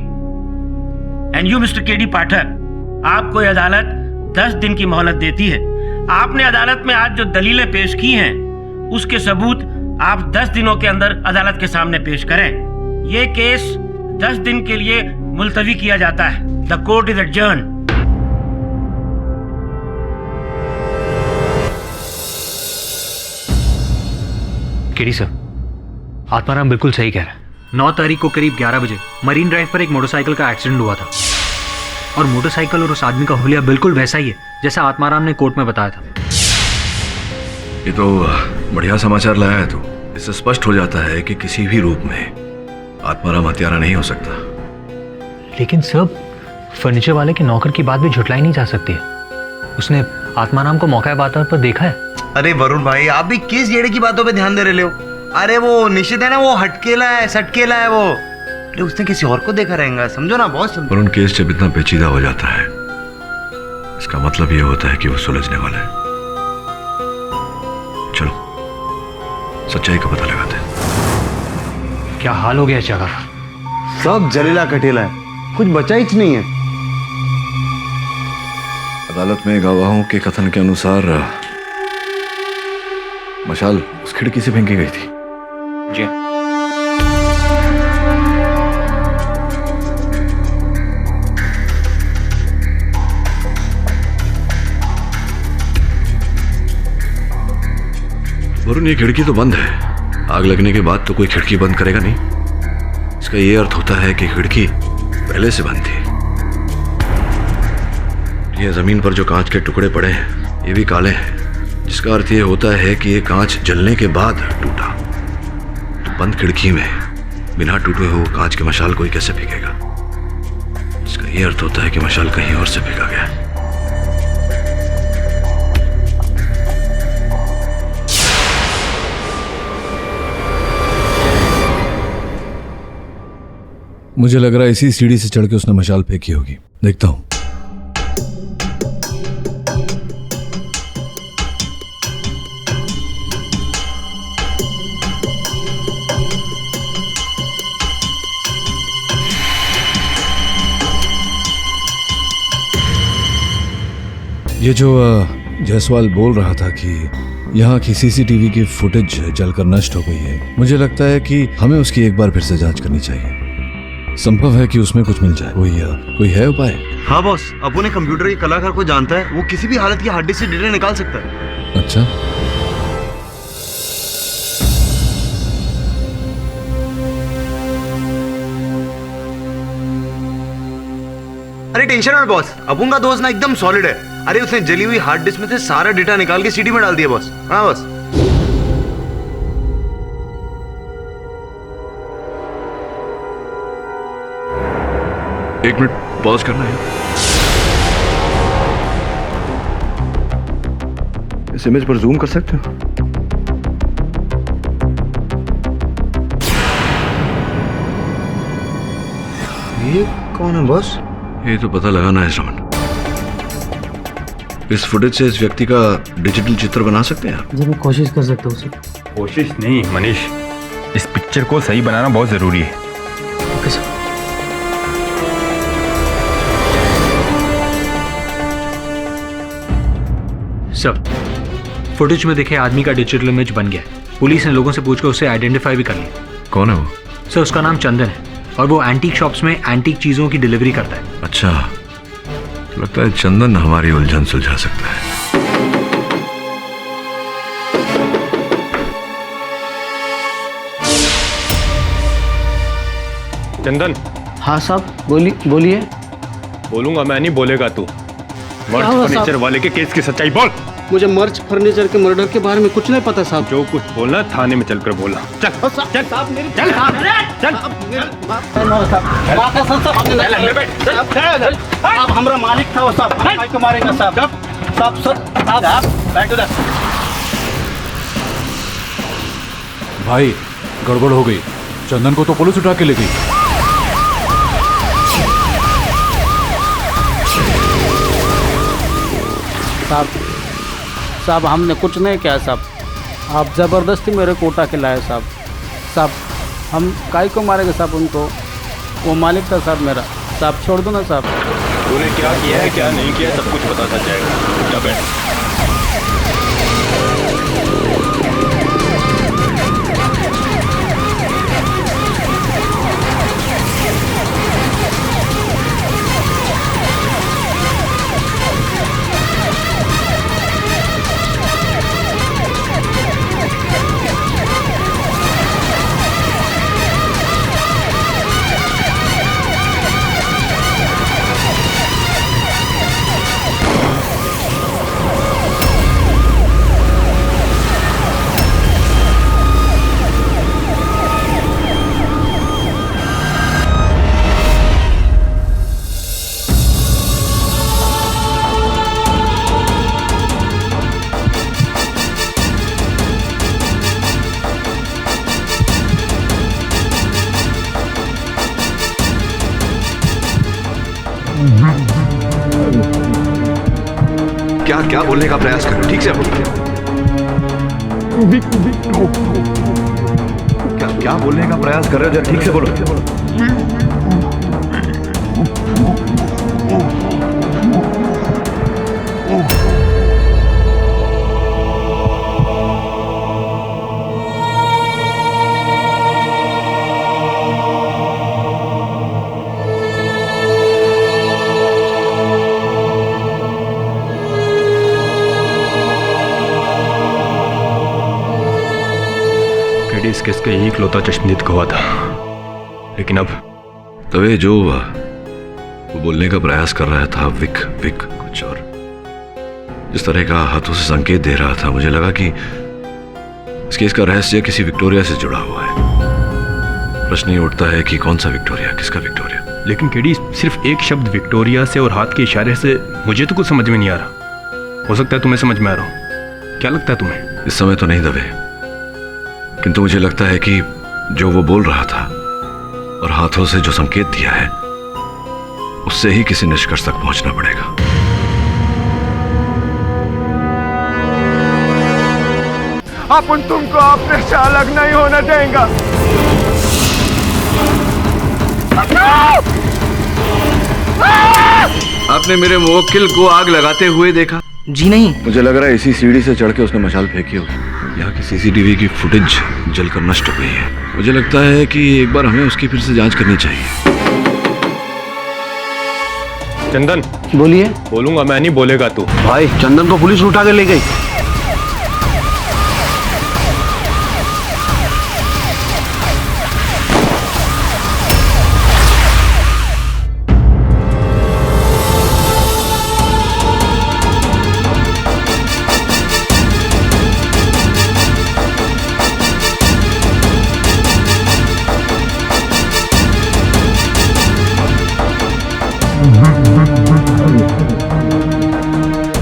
एंड यू मिस्टर केडी पाठक, आपको यह अदालत 10 दिन की मोहलत देती है। आपने अदालत में आज जो दलीलें पेश की हैं उसके सबूत आप 10 दिनों के अंदर अदालत के सामने पेश करें। यह केस 10 दिन के लिए मुलतवी किया जाता है। The court is adjourn. KD sir, Atmaram बिल्कुल सही कह रहा है। 9 तारीख को करीब 11 बजे मरीन ड्राइव पर एक मोटरसाइकिल का एक्सीडेंट हुआ था और मोटरसाइकिल और उस आदमी का हुलिया बिल्कुल वैसा ही है जैसा आत्माराम ने कोर्ट में बताया था। ये तो बढ़िया समाचार लाया है तू। इससे स्पष्ट हो जाता है कि किसी भी रूप में आत्माराम हत्यारा नहीं हो सकता। लेकिन सब फर्नीचर वाले के नौकर की बात भी झुटलाई नहीं जा सकती है। उसने आत्माराम को मौका बात पर देखा है। अरे वरुण भाई, आप भी किस जेड़े की बातों पे ध्यान दे रहे हो? अरे वो निश्चित है ना, वो हटकेला है, सटकेला है वो। अरे उसने किसी और को देखा रहेगा, समझो ना बॉस। और उन केस जब इतना पेचीदा हो जाता है, इसका मतलब ये होता है कि वो सुलझने वाला है। चलो सच्चाई का पता लगाते हैं। क्या हाल हो गया इस जगह का? सब जलीला कटेला है, कुछ बचा ही नहीं है। अदालत में गवाहों के कथन के अनुसार मशाल उस खिड़की से फेंकी गई थी। जी। वरुण, ये खिड़की तो बंद है। आग लगने के बाद तो कोई खिड़की बंद करेगा नहीं। इसका ये अर्थ होता है कि खिड़की पहले से बंद थी। ये जमीन पर जो कांच के टुकड़े पड़े हैं ये भी काले हैं, जिसका अर्थ ये होता है कि ये कांच जलने के बाद टूटा। तो बंद खिड़की में बिना टूटे हुए कांच के मशाल कोई कैसे फेंकेगा? इसका ये अर्थ होता है कि मशाल कहीं और से फेंका गया। मुझे लग रहा है इसी सीढ़ी से चढ़ के उसने मशाल फेंकी होगी। देखता हूं। ये जो जायसवाल बोल रहा था कि यहाँ की सीसीटीवी की फुटेज जलकर नष्ट हो गई है, मुझे लगता है कि हमें उसकी एक बार फिर से जांच करनी चाहिए। संभव है कि उसमें कुछ मिल जाए। कोई है उपाय? हाँ बॉस, अपने कंप्यूटर के कलाकार को जानता है, वो किसी भी हालत की हार्ड डिस्क से डेटा निकाल सकता है। अच्छा, अरे टेंशन मत बॉस, अपुन का दोस्त ना एकदम सॉलिड है। अरे उसने जली हुई हार्ड डिस्क में से सारा डेटा निकाल के सीडी में डाल दिया बॉस। हाँ बॉस। एक मिनट पॉज करना है। इस इमेज पर जूम कर सकते हो? ये कौन है बॉस? ये तो पता लगाना है श्रवण। इस फुटेज से इस व्यक्ति का डिजिटल चित्र बना सकते हैं आप? जी मैं कोशिश कर सकता हूँ सर। कोशिश नहीं मनीष, इस पिक्चर को सही बनाना बहुत जरूरी है। Okay sir. सर, फुटेज में देखे आदमी का डिजिटल इमेज बन गया है। पुलिस ने लोगों से पूछकर उसे आइडेंटिफाई भी कर लिया। कौन है वो? सर उसका नाम चंदन है और वो एंटीक शॉप्स में एंटीक चीजों की डिलीवरी करता है। अच्छा, लगता है चंदन हमारी उलझन सुलझा सकता है। चंदन। हाँ साहब बोलिए। बोलूंगा मैं नहीं, बोलेगा तू। मर्ज फर्नीचर वाले के केस की सच्चाई बोल। मुझे मर्ज फर्नीचर के मर्डर के बारे में कुछ नहीं पता साहब। जो कुछ बोलना थाने में चलकर बोला। चल चल साहब मेरी चल अब हमारा मालिक था वो साहब को मारेगा साहब। भाई गड़बड़ हो गई, चंदन को तो पुलिस उठा के ले गई। साहब हमने कुछ नहीं किया साहब, आप ज़बरदस्ती मेरे को उठा के लाए साहब। हम काई को मारेंगे साहब उनको, वो मालिक था साहब मेरा। साहब छोड़ दो ना साहब। तूने क्या किया है क्या नहीं किया सब कुछ बताता जाएगा। जा बैठ। क्या क्या बोलने का प्रयास करो, ठीक से बोलो। क्या क्या बोलने का प्रयास कर रहे हो, जरा ठीक से बोलो। इस केस का एक लौता चश्मदीद गवाह था, लेकिन अब तवे जो वो बोलने का प्रयास कर रहा था विक कुछ और जिस तरह का हाथों से संकेत दे रहा था, मुझे लगा कि इस केस का रहस्य किसी विक्टोरिया से जुड़ा हुआ है। प्रश्न ये उठता है कि कौन सा विक्टोरिया, किसका विक्टोरिया। लेकिन केडी सिर्फ एक शब्द विक्टोरिया से और हाथ के इशारे से मुझे तो कुछ समझ में नहीं आ रहा। हो सकता है तुम्हें समझ में आ रहा हो। क्या लगता है तुम्हें? इस समय तो नहीं दबे, किंतु मुझे लगता है कि जो वो बोल रहा था और हाथों से जो संकेत दिया है उससे ही किसी निष्कर्ष तक पहुंचना पड़ेगा। अपन तुमको अपने से अलग नहीं होना देंगे। आपने मेरे मुवक्किल को आग लगाते हुए देखा? जी नहीं। मुझे लग रहा है इसी सीढ़ी से चढ़ के उसने मशाल फेंकी होगी। यहाँ की सीसीटीवी की फुटेज जलकर नष्ट हो गई है। मुझे लगता है कि एक बार हमें उसकी फिर से जांच करनी चाहिए। चंदन बोलिए। बोलूंगा मैं नहीं, बोलेगा तू। भाई चंदन को पुलिस उठा के ले गई।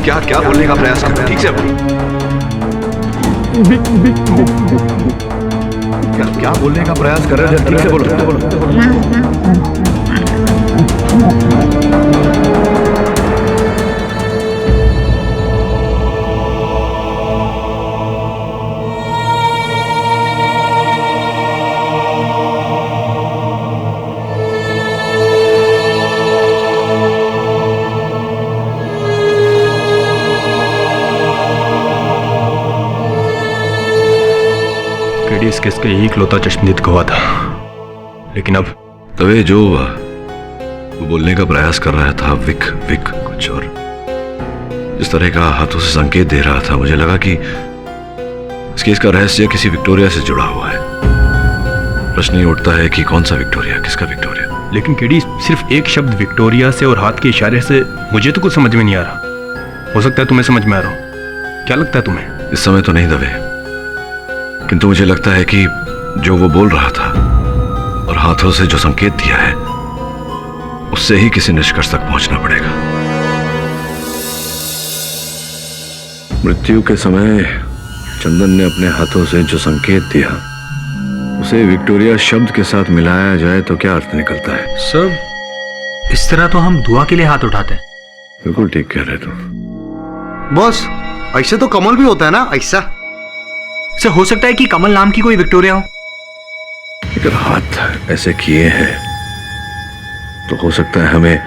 क्या क्या बोलने का प्रयास कर, ठीक से बोलो। क्या क्या बोलने का प्रयास कर रहे हो, ठीक से बोलो। इस केस का एक लौता चश्मदीद गवाह था, लेकिन अब तवे जो वो बोलने का प्रयास कर रहा था विक कुछ और जिस तरह का हाथों से संकेत दे रहा था, मुझे लगा कि इस केस का रहस्य किसी विक्टोरिया से जुड़ा हुआ है। प्रश्न ये उठता है कि कौन सा विक्टोरिया, किसका विक्टोरिया। लेकिन केडी, सिर्फ एक शब्द विक्टोरिया से और हाथ के इशारे से मुझे तो कुछ समझ में नहीं आ रहा। हो सकता है तुम्हें समझ में आ रहा हो। क्या लगता है तुम्हें? इस समय तो नहीं दबे, किंतु मुझे लगता है कि जो वो बोल रहा था और हाथों से जो संकेत दिया है, उससे ही किसी निष्कर्ष तक पहुंचना पड़ेगा। मृत्यु के समय चंदन ने अपने हाथों से जो संकेत दिया, उसे विक्टोरिया शब्द के साथ मिलाया जाए तो क्या अर्थ निकलता है? सर, इस तरह तो हम दुआ के लिए हाथ उठाते हैं। बिल्कुल ठीक कह रहे तुम। बॉस, ऐसे तो कमल भी होता है ना, ऐसा। सर, हो सकता है कि कमल नाम की कोई विक्टोरिया हो। अगर हाथ ऐसे किए हैं तो हो सकता है हमें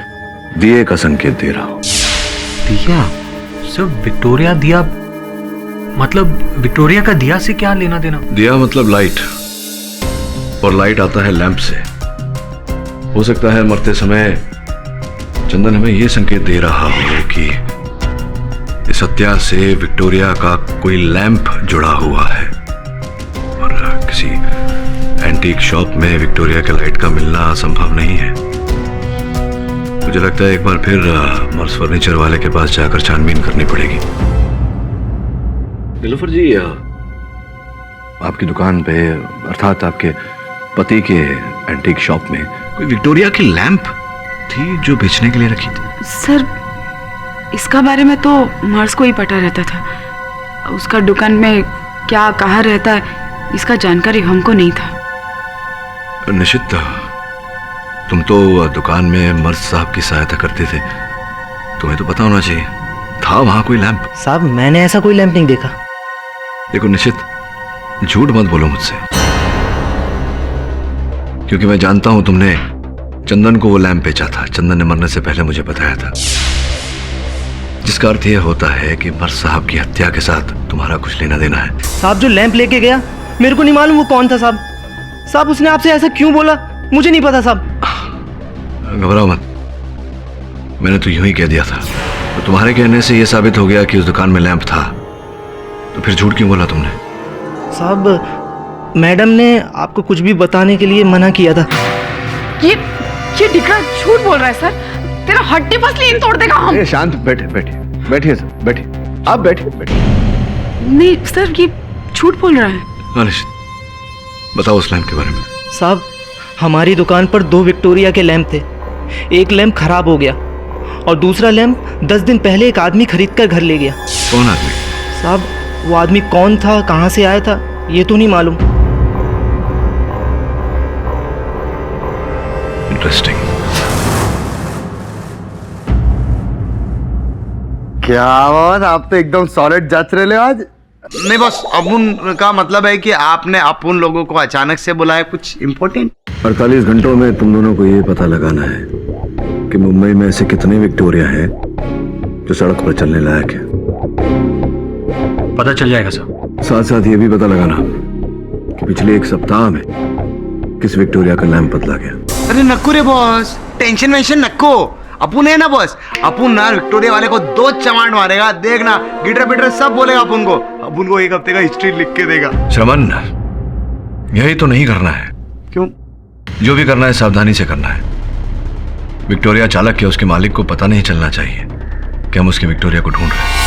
दिए का संकेत दे रहा हो। दिया? सर, विक्टोरिया दिया मतलब विक्टोरिया का दिया से क्या लेना देना? दिया मतलब लाइट, और लाइट आता है लैंप से। हो सकता है मरते समय चंदन हमें यह संकेत दे रहा हो कि इस हत्या से विक्टोरिया का कोई लैंप जुड़ा हुआ है, और किसी एंटीक शॉप में विक्टोरिया के लाइट का मिलना संभव नहीं है। मुझे लगता है एक बार फिर मर्स फर्नीचर वाले के पास जाकर छानबीन करनी पड़ेगी। नीलोफर जी, आपकी दुकान पे, अर्थात आपके पति के एंटीक शॉप में कोई विक्टोरिया की लैंप थी जो बेचने के लिए रखी थी? सर, इसका बारे में तो मर्स को ही पता रहता था। उसका दुकान में क्या कहाँ रहता है, इसका जानकारी हमको नहीं था। निश्चित, तुम तो दुकान में मर्स साहब की सहायता करते थे, तुम्हें तो पता होना चाहिए। था वहां कोई लैंप? साहब, मैंने ऐसा कोई लैंप नहीं देखा। देखो निश्चित, झूठ मत बोलो मुझसे, क्योंकि मैं जानता हूं तुमने चंदन को वो लैंप बेचा था। चंदन ने मरने से पहले मुझे बताया था, जिसका अर्थ यह होता है कि मर्स साहब की हत्या के साथ तुम्हारा कुछ लेना देना है। साहब, जो लैंप लेके गया, मेरे को नहीं मालूम वो कौन था। साहब, साहब उसने आपसे ऐसा क्यों बोला, मुझे नहीं पता। साहब घबराओ मत, मैंने तो यूं ही कह दिया था। तो तुम्हारे कहने से यह साबित हो गया कि उस दुकान में लैंप था, तो फिर झूठ क्यों बोला तुमने? साहब, मैडम ने आपको कुछ भी बताने के लिए मना किया था। ये दिखा झूठ बोल रहा है सर। तेरा हड्डी पसली तोड़ देगा हम। शांत, बैठिए सर, बैठिए, आप बैठिए। नहीं सर, ये झूठ बोल रहा है। बताओ उस लैंप के बारे में। साहब, हमारी दुकान पर 2 विक्टोरिया के लैंप थे। एक लैंप खराब हो गया और दूसरा लैंप 10 दिन पहले एक आदमी खरीद कर घर ले गया। कौन आदमी? साहब, वो आदमी कौन था, कहां से आया था, ये तो नहीं मालूम। इंटरेस्टिंग। क्या बात, आप तो एकदम सॉलिड जांच रहे हो आज। नहीं बस, अपुन का मतलब है कि आपने अपुन लोगों को अचानक से बुलाया, कुछ इम्पोर्टेंट? 48 घंटों में तुम दोनों को ये पता लगाना है कि मुंबई में ऐसे कितने विक्टोरिया हैं जो सड़क पर चलने लायक है। पता चल जाएगा सर। साथ साथ ये भी पता लगाना कि पिछले 1 सप्ताह में किस विक्टोरिया का लैंप बदला गया। अरे नक्को रे बॉस, टेंशन वेंशन नक्को। अपुन है ना बॉस, अपुन ना विक्टोरिया वाले को 2 चमाट मारेगा, देखना। गिटर पिटर सब बोलेगा अपुन को 1 हफ्ते का हिस्ट्री लिख के देगा। श्रमन, यही तो नहीं करना है। क्यों? जो भी करना है सावधानी से करना है। विक्टोरिया चालक के उसके मालिक को पता नहीं चलना चाहिए कि हम उसके विक्टोरिया को ढूंढ रहे हैं।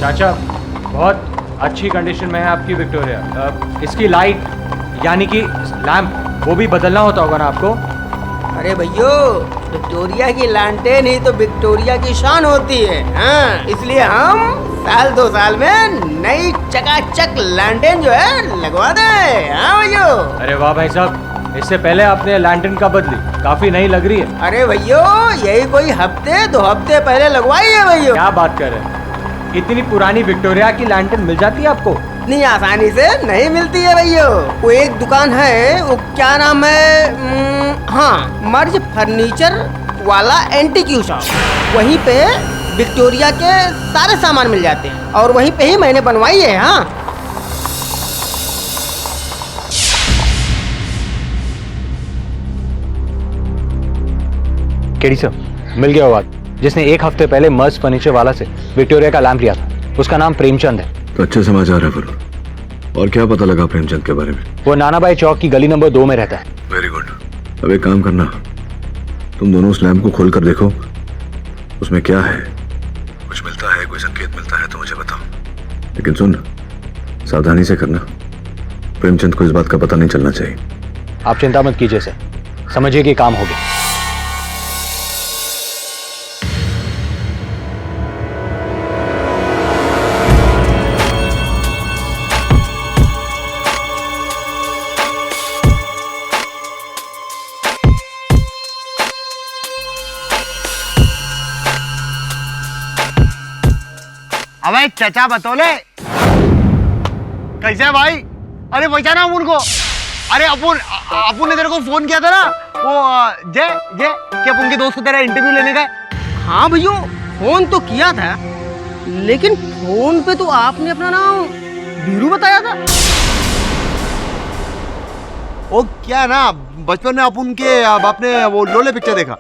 चाचा बहुत अच्छी कंडीशन में है आपकी विक्टोरिया। इसकी लाइट यानी कि लैंप वो भी बदलना होता होगा ना आपको? अरे भैया, विक्टोरिया की लालटेन ही तो विक्टोरिया की शान होती है। हाँ, इसलिए हम साल 2 साल में नई चकाचक लालटेन जो है लगवा दे। हाँ भैया। अरे वाह भाई साहब, इससे पहले आपने लैंटर्न का बदली, काफी नई लग रही है। अरे भैया, यही कोई हफ्ते 2 हफ्ते पहले लगवाई है भैया। क्या बात कर रहे हैं? इतनी पुरानी विक्टोरिया की लैंटर्न मिल जाती है आपको? इतनी आसानी से नहीं मिलती है भैया। वो एक दुकान है, वो क्या नाम है, हाँ, मर्ज फर्नीचर वाला एंटीक्यू शॉप। वहीं पे विक्टोरिया के सारे सामान मिल जाते हैं और वहीं पे ही मैंने बनवाई है। हाँ, केडी सर, मिल गया बात। जिसने 1 हफ्ते पहले मर्ज फर्नीचर वाला से विक्टोरिया का लैंप लिया था, उसका नाम प्रेमचंद है। तो अच्छे समाचार है फिर। और क्या पता लगा प्रेमचंद के बारे में? वो नानाबाई चौक की गली नंबर 2 में रहता है। Very good. अब एक काम करना, तुम दोनों उस लैंप को खोल कर देखो, उसमें क्या है। कुछ मिलता है, कोई संकेत मिलता है तो मुझे बताओ। लेकिन सुन, सावधानी से करना। प्रेमचंद को इस बात का पता नहीं चलना चाहिए। आप चिंता मत कीजिए सर, समझिए कि काम हो गया। अबे चचा बतौले कैसे है भाई? अरे पहचाना हम उनको? अरे अपुन ने तेरे को फोन किया था ना, वो जय कि अपुन के दोस्त को तेरा इंटरव्यू लेने गए। हाँ भैया, फोन तो किया था, लेकिन फोन पे तो आपने अपना नाम वीरू बताया था। वो क्या ना, बचपन में अपुन के बाप ने वो लोले पिक्चर देखा,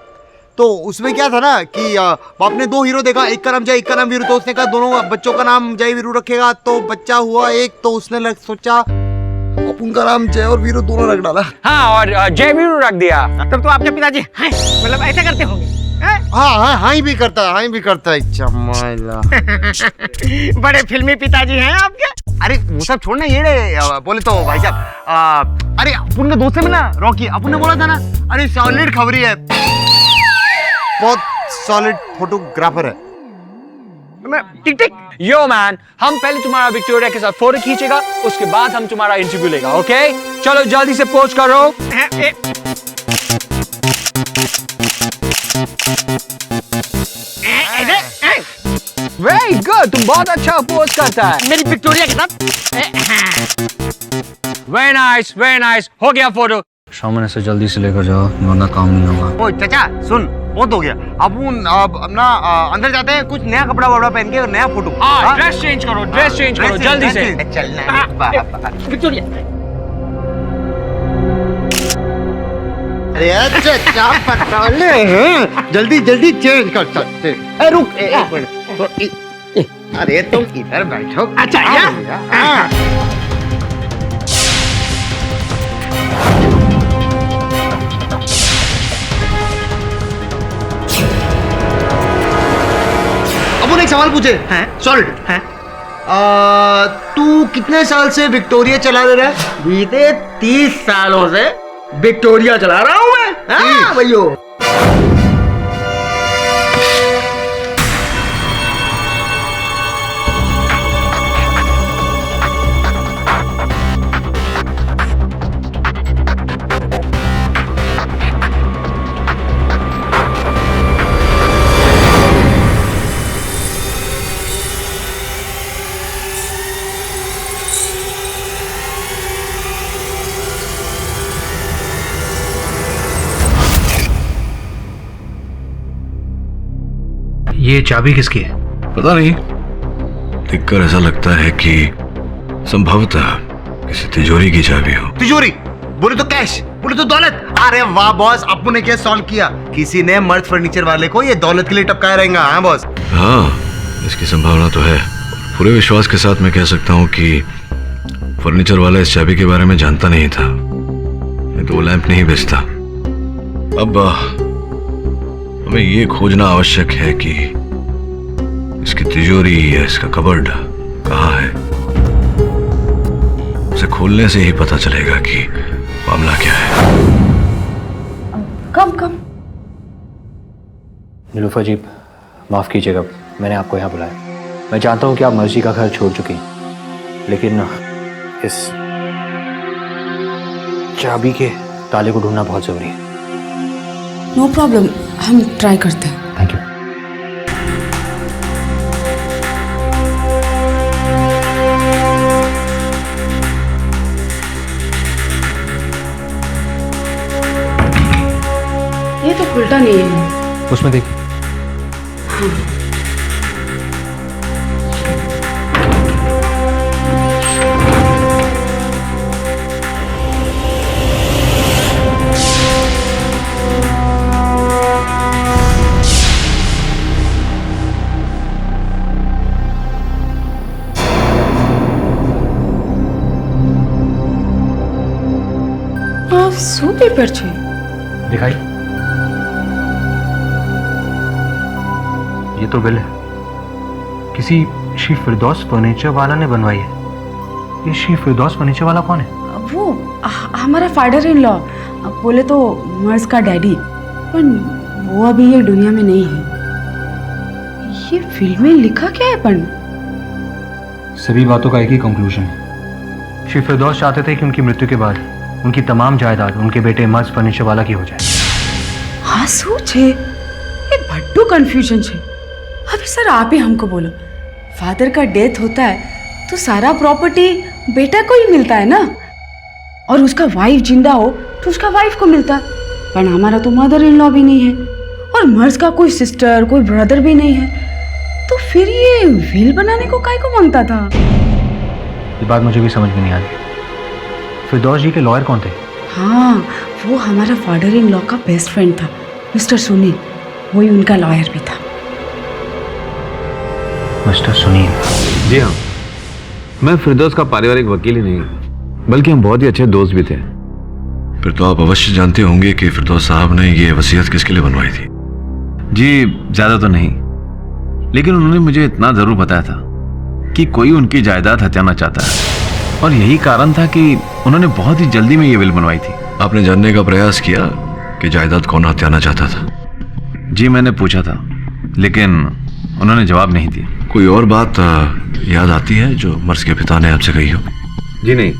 तो उसमें क्या था ना कि बाप ने 2 हीरो देखा, एक का नाम जय, एक का नाम वीरू। तो उसने कहा दोनों बच्चों का नाम जय वीरू रखेगा, तो बच्चा हुआ एक, तो उसने सोचा अपन का नाम जय और वीरू दोनों रख डाला। हाँ, और जय वीरू रख दिया। तब तो आपके पिताजी मतलब ऐसा करते होंगे। हाँ ही भी करता है चमाइला। बड़े फिल्मी पिताजी हैं आपके। अरे वो सब छोड़ना, ये बोले तो भाई साहब, अरे अपन के दोस्त से मिला रॉकी, अपन ने बोला था ना, अरे सॉलिड खबरी है, बहुत सॉलिड फोटोग्राफर है। टिक टिक यो मैन, हम पहले तुम्हारा विक्टोरिया के साथ फोटो खींचेगा, उसके बाद हम तुम्हारा इंटरव्यू लेगा। ओके, चलो जल्दी से पोज करो। वेरी गुड, तुम बहुत अच्छा पोज करता है मेरी विक्टोरिया के साथ। वेरी नाइस, हो गया फोटो। सामने से जल्दी से लेकर जाओ, वरना काम नहीं होगा। ओ चाचा सुन, बहुत हो गया, अब अपना अंदर जाते हैं, कुछ नया कपड़ा वपड़ा पहन के नया फोटो। ड्रेस चेंज करो जल्दी से। चलना विक्टोरिया। अरे चाचा पटोले जल्दी चेंज कर सकते। रुक एक मिनट, अरे तुम इधर बैठो। अच्छा अब एक सवाल पूछे। सॉलिड है। तू कितने साल से विक्टोरिया चला रहा है? बीते 30 सालों से विक्टोरिया चला रहा हूँ मैं। हाँ भैया। ये चाबी किसकी है? पता नहीं, देखकर ऐसा लगता है कि संभवतः किसी तिजोरी की चाबी हो। तिजोरी बोले तो कैश, बोले तो दौलत। अरे वाह बॉस, अपू ने केस सॉल्व किया। किसी ने मर्ज फर्नीचर वाले को ये दौलत के लिए टपकाया रहेगा। हाँ बॉस। हाँ, इसकी संभावना तो है। पूरे विश्वास के साथ मैं कह सकता हूँ कि फर्नीचर वाला इस चाबी के बारे में जानता नहीं था, नहीं तो वो लैंप नहीं बेचता। अब हमें ये खोजना आवश्यक है कि इसकी तिजोरी या इसका कबर्ड कहाँ है? उसे खोलने से ही पता चलेगा कि मामला क्या है। कम नीलूफर जी, माफ़ कीजिएगा, मैंने आपको यहाँ बुलाया। मैं जानता हूँ कि आप मर्जी का घर छोड़ चुकी हैं, लेकिन इस चाबी के ताले को ढूंढना बहुत ज़रूरी है। नो प्रॉब्लम, हम ट्राई करते हैं। Thank you. ये तो खुलता नहीं है। उसमें देखिए। શું પેપર છે? दिखाई। ये तो बिल है, किसी श्री फिरदौस फर्नीचर वाला ने बनवाई है। ये श्री फिरदौस फर्नीचर वाला कौन है? वो हमारा फादर इन लॉ, बोले तो मर्स का डैडी, पर वो अभी ये दुनिया में नहीं है। ये फिल्म में लिखा क्या है? पर सभी बातों का एक ही कंक्लूजन है। श्री फिरदौस चाहते थे कि उनकी मृत्यु के बाद उनकी तमाम जायदाद उनके बेटे मर्स फर्नीचर वाला की हो जाए। हाँ શું છે? ये बड्डू कंफ्यूजन છે। अभी सर आप ही हमको बोलो, फादर का डेथ होता है तो सारा प्रॉपर्टी बेटा को ही मिलता है ना, और उसका वाइफ जिंदा हो तो उसका वाइफ को मिलता है। पर हमारा तो मदर इन लॉ भी नहीं है, और मर्स का कोई सिस्टर कोई ब्रदर भी नहीं है, तो फिर ये विल बनाने को काय को मांगता था? ये बात मुझे भी समझ में नहीं आ रही। फिरदौस जी के लॉयर कौन थे? हाँ, वो हमारा फादर इन लॉ का बेस्ट फ्रेंड था, मिस्टर सुनील, वही उनका लॉयर भी था। मिस्टर सुनील? जी हाँ, मैं फिरदौस का पारिवारिक वकील ही नहीं, बल्कि हम बहुत ही अच्छे दोस्त भी थे। फिर तो आप अवश्य जानते होंगे कि फिरदौस साहब ने ये वसीयत किसके लिए बनवाई थी। जी ज्यादा तो नहीं, लेकिन उन्होंने मुझे इतना जरूर बताया था कि कोई उनकी जायदाद हथियाना चाहता है, और यही कारण था कि उन्होंने बहुत ही जल्दी में ये विल बनवाई थी। आपने जानने का प्रयास किया कि जायदाद कौन हथियाना चाहता था? जी मैंने पूछा था, लेकिन उन्होंने जवाब नहीं दिया। कोई और बात याद आती है जो मर्स के पिता ने आपसे कही हो? जी नहीं,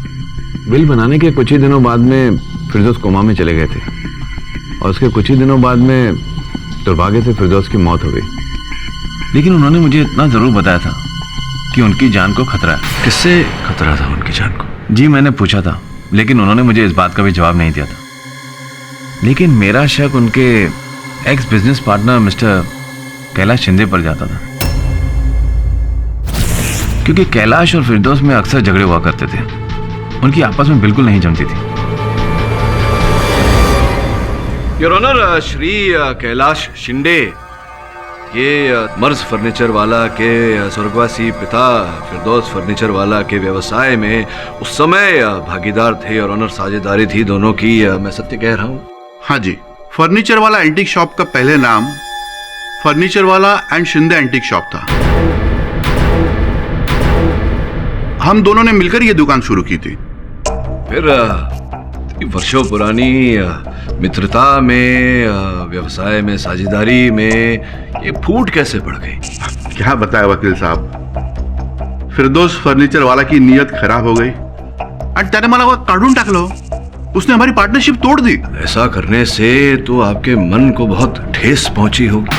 विल बनाने के कुछ ही दिनों बाद में फिरदौस कोमा में चले गए थे, और उसके कुछ ही दिनों बाद में दुर्भाग्य से फिरदौस की मौत हो गई। लेकिन उन्होंने मुझे इतना जरूर बताया था कि उनकी जान को खतरा है। किससे खतरा था उनकी जान को? जी मैंने पूछा था, लेकिन उन्होंने मुझे इस बात का भी जवाब नहीं दिया था। लेकिन मेरा शक उनके x business partner mister Kailash Shinde पर जाता था, क्योंकि कैलाश और फिरदौस में अक्सर झगड़े हुआ करते थे। उनकी आपस में बिल्कुल नहीं जमती थी। योर ऑनर, श्री कैलाश शिंदे ये मर्स फर्नीचर वाला के स्वर्गवासी पिता फिरदौस फर्नीचर वाला के व्यवसाय में उस समय भागीदार थे और ऑनर, साझेदारी थी दोनों की। मैं सत्य कह रहा हूँ? हाँ जी, फर्नीचर वाला एंटीक शॉप का पहले नाम फर्नीचर वाला एंड शिंदे एंटीक शॉप था। हम दोनों ने मिलकर ये दुकान शुरू की थी। फिर वर्षों पुरानी मित्रता में, व्यवसाय में, साझेदारी में ये फूट कैसे पड़ गई? क्या बताया वकील साहब, फिरदौस फर्नीचर वाला की नीयत खराब हो गई और त्याने मला काढून टाकलो। उसने हमारी पार्टनरशिप तोड़ दी। ऐसा करने से तो आपके मन को बहुत ठेस पहुंची होगी,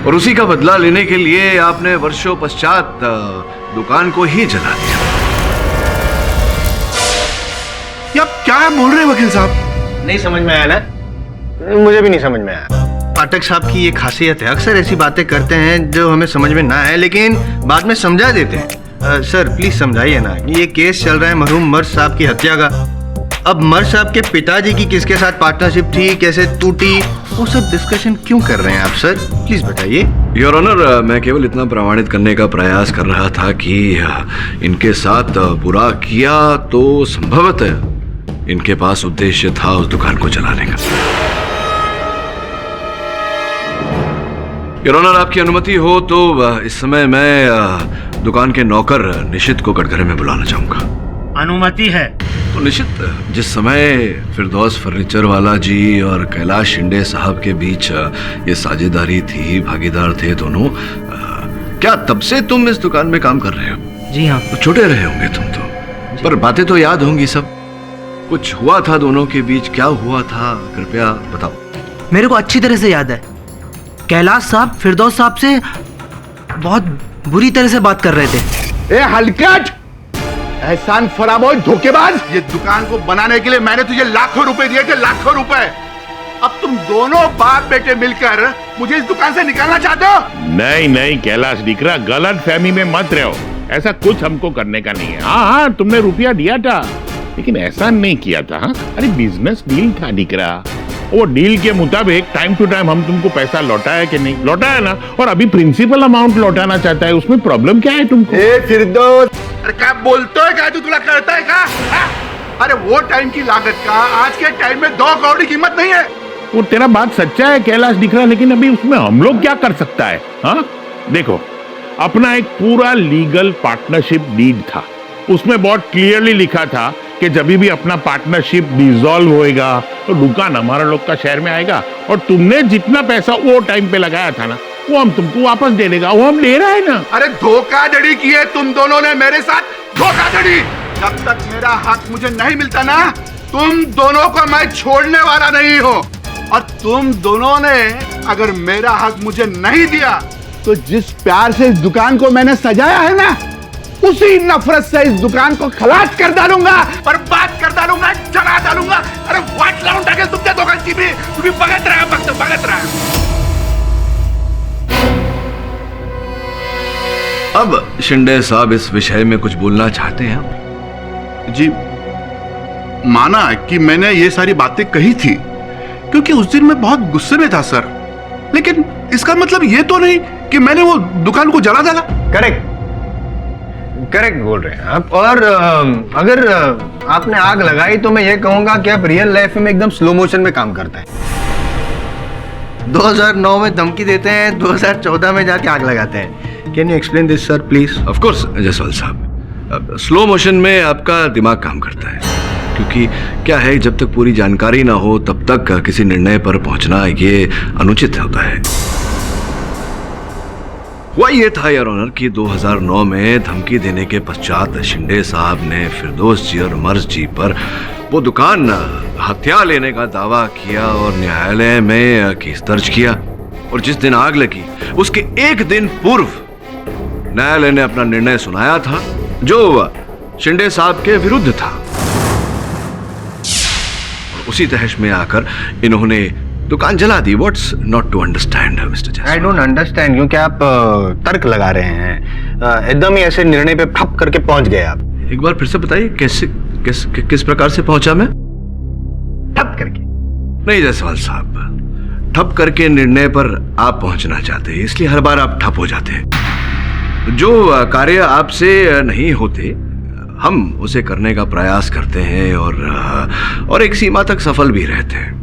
और उसी का बदला लेने के लिए आपने वर्षों पश्चात दुकान को ही जला दिया। क्या बोल रहे हैं वकील साहब? नहीं समझ में आया ना? मुझे भी नहीं समझ में आया। पाठक साहब की ये खासियत है, अक्सर ऐसी बातें करते हैं जो हमें समझ में ना आए, लेकिन बाद में समझा देते हैं। सर प्लीज समझाइए ना, ये केस चल रहा है मरहूम मर्स साहब की हत्या का। अब मर्स साहब के पिताजी की किसके साथ पार्टनरशिप थी, कैसे टूटी, वो सब डिस्कशन क्यों कर रहे हैं आप सर? प्लीज बताइए। योर ऑनर, मैं केवल इतना प्रमाणित करने का प्रयास कर रहा था कि इनके साथ बुरा किया तो संभवतः इनके पास उद्देश्य था उस दुकान को जलाने का। योर ऑनर, आपकी अनुमति हो तो इस समय मैं दुकान के नौकर निशित को कटघरे में बुलाना चाहूंगा। अनुमति है तो निशित, जिस समय फिरदौस फर्नीचर वाला जी और कैलाश शिंदे साहब के बीच ये साझेदारी थी, भागीदार थे दोनों, क्या तब से तुम इस दुकान में काम कर रहे हो? जी हाँ। तो छोटे रहे होंगे तुम तो, पर बातें तो याद होंगी सब। कुछ हुआ था दोनों के बीच, क्या हुआ था कृपया बताओ। मेरे को अच्छी तरह से याद है। कैलाश साहब फिरदौस साहब से बहुत बुरी तरह से बात कर रहे थे। ए हलकट, एहसान फरामोश धोखेबाज, ये दुकान को बनाने के लिए मैंने तुझे लाखों रुपए दिए थे, लाखों रुपए। अब तुम दोनों बाप बेटे मिलकर मुझे इस दुकान से निकालना चाहते हो? नहीं नहीं कैलाश दिकरा, गलत फहमी में मत रहो। ऐसा कुछ हमको करने का नहीं है। हाँ, तुमने रुपया दिया था लेकिन ऐसा नहीं किया था। हाँ? अरे बिजनेस डील था दिकरा, वो डील के मुताबिक टाइम टू टाइम हम तुमको पैसा लौटाया कि नहीं लौटाया ना, और अभी प्रिंसिपल अमाउंट लौटाना चाहता है। उसमें प्रॉब्लम क्या है तुमको? फिरदौस, अरे क्या बोलते है, क्या तू तुला करता है क्या? अरे वो टाइम की लागत का आज के टाइम में 2 करोड़ की कीमत नहीं है। वो तेरा बात सच्चा है कैलाश दिख रहा, लेकिन अभी उसमें हम लोग क्या कर सकता है? हाँ देखो, अपना एक पूरा लीगल पार्टनरशिप डीड था, उसमें बहुत क्लियरली लिखा था कि जब भी अपना पार्टनरशिप डिसॉल्व होएगा तो दुकान हमारा लोग का शहर में आएगा, और तुमने जितना पैसा वो टाइम पे लगाया था ना, वो हम तुमको वापस दे देगा। वो हम ले रहे हैं ना। अरे धोखाधड़ी की है तुम दोनों ने मेरे साथ, धोखाधड़ी। जब तक मेरा हक मुझे नहीं मिलता ना, तुम दोनों को मैं छोड़ने वाला नहीं हूँ। और तुम दोनों ने अगर मेरा हक मुझे नहीं दिया तो जिस प्यार से इस दुकान को मैंने सजाया है ना, उसी नफरत से इस दुकान को खलास कर डालूंगा, बर्बाद कर डालूंगा, जला डालूंगा। अरे वाट लाऊं टाके तुमच्या दोघांची भी, तुम्ही बघत रहा, फक्त बघत रहा। अब शिंदे साहब इस विषय में कुछ बोलना चाहते हैं? जी, माना कि मैंने ये सारी बातें कही थी क्योंकि उस दिन मैं बहुत गुस्से में था सर, लेकिन इसका मतलब ये तो नहीं कि मैंने वो दुकान को जला डाला। करेक्ट बोल रहे हैं आप। और अगर आपने आग लगाई तो मैं ये कहूंगा कि आप रियल लाइफ में एकदम स्लो मोशन में काम करते हैं। 2009 में धमकी देते हैं, 2014 में जाके आग लगाते हैं। Can you explain this sir please? Of course Jaiswal साहब, स्लो मोशन में आपका दिमाग काम करता है, क्योंकि क्या है, जब तक पूरी जानकारी ना हो तब तक किसी निर्णय पर पहुंचना ये अनुचित होता है। हुआ ये था योर ऑनर कि 2009 में धमकी देने के पश्चात शिंदे साहब ने फिरदौस जी और मर्ज जी पर वो दुकान हथिया लेने का दावा किया और न्यायालय में केस दर्ज किया। और जिस दिन आग लगी उसके एक दिन पूर्व न्यायालय ने अपना निर्णय सुनाया था, जो शिंदे साहब के विरुद्ध था। और उसी तहश में आकर इन्होंने दुकान जला दी। What's not to understand mister Jaiswal? I don't understand, क्योंकि आप तर्क लगा रहे हैं। एकदम ही ऐसे निर्णय पे फप करके पहुंच गए आप। एक बार फिर से बताइए, कैसे किस प्रकार से पहुंचा मैं? ठप करके नहीं जायसवाल साहब, ठप करके निर्णय पर आप पहुंचना चाहते हैं, इसलिए हर बार आप ठप हो जाते हैं। जो कार्य आपसे नहीं होते हम उसे करने का प्रयास करते हैं और एक सीमा तक सफल भी रहते हैं।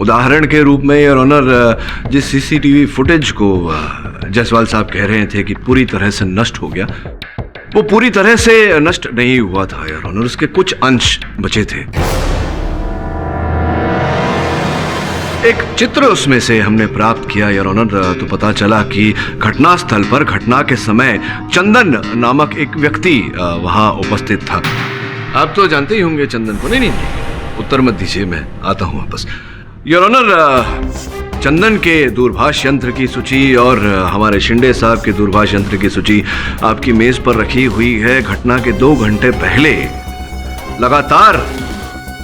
उदाहरण के रूप में योर ऑनर, जिस सीसीटीवी फुटेज को जायसवाल साहब कह रहे थे कि पूरी तरह से नष्ट हो गया, वो पूरी तरह से नष्ट नहीं हुआ था योर ऑनर, उसके कुछ अंश बचे थे। एक चित्र उसमें से हमने प्राप्त किया योर ऑनर, तो पता चला कि घटना स्थल पर घटना के समय चंदन नामक एक व्यक्ति वहां उपस्थित था। आप तो जानते ही होंगे चंदन को। नहीं, उत्तर मत दीजिए, मैं आता हूं वापस। योर ऑनर, चंदन के दूरभाष यंत्र की सूची और हमारे शिंदे साहब के दूरभाष यंत्र की सूची आपकी मेज पर रखी हुई है। घटना के 2 घंटे पहले लगातार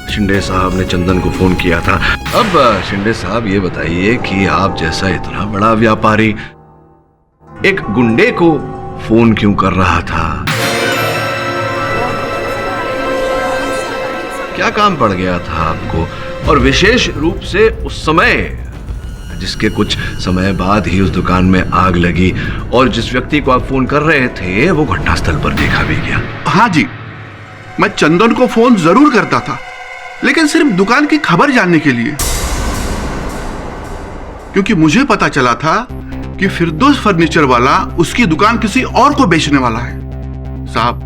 शिंदे साहब ने चंदन को फोन किया था। अब शिंदे साहब ये बताइए कि आप जैसा इतना बड़ा व्यापारी एक गुंडे को फोन क्यों कर रहा था? क्या काम पड़ गया था आपको? और विशेष रूप से उस समय, जिसके कुछ समय बाद ही उस दुकान में आग लगी और जिस व्यक्ति को आप फोन कर रहे थे वो घटनास्थल पर देखा भी गया। हाँ जी, मैं चंदन को फोन जरूर करता था, लेकिन सिर्फ दुकान की खबर जानने के लिए, क्योंकि मुझे पता चला था कि फिरदौस फर्नीचर वाला उसकी दुकान किसी और को बेचने वाला है। साहब,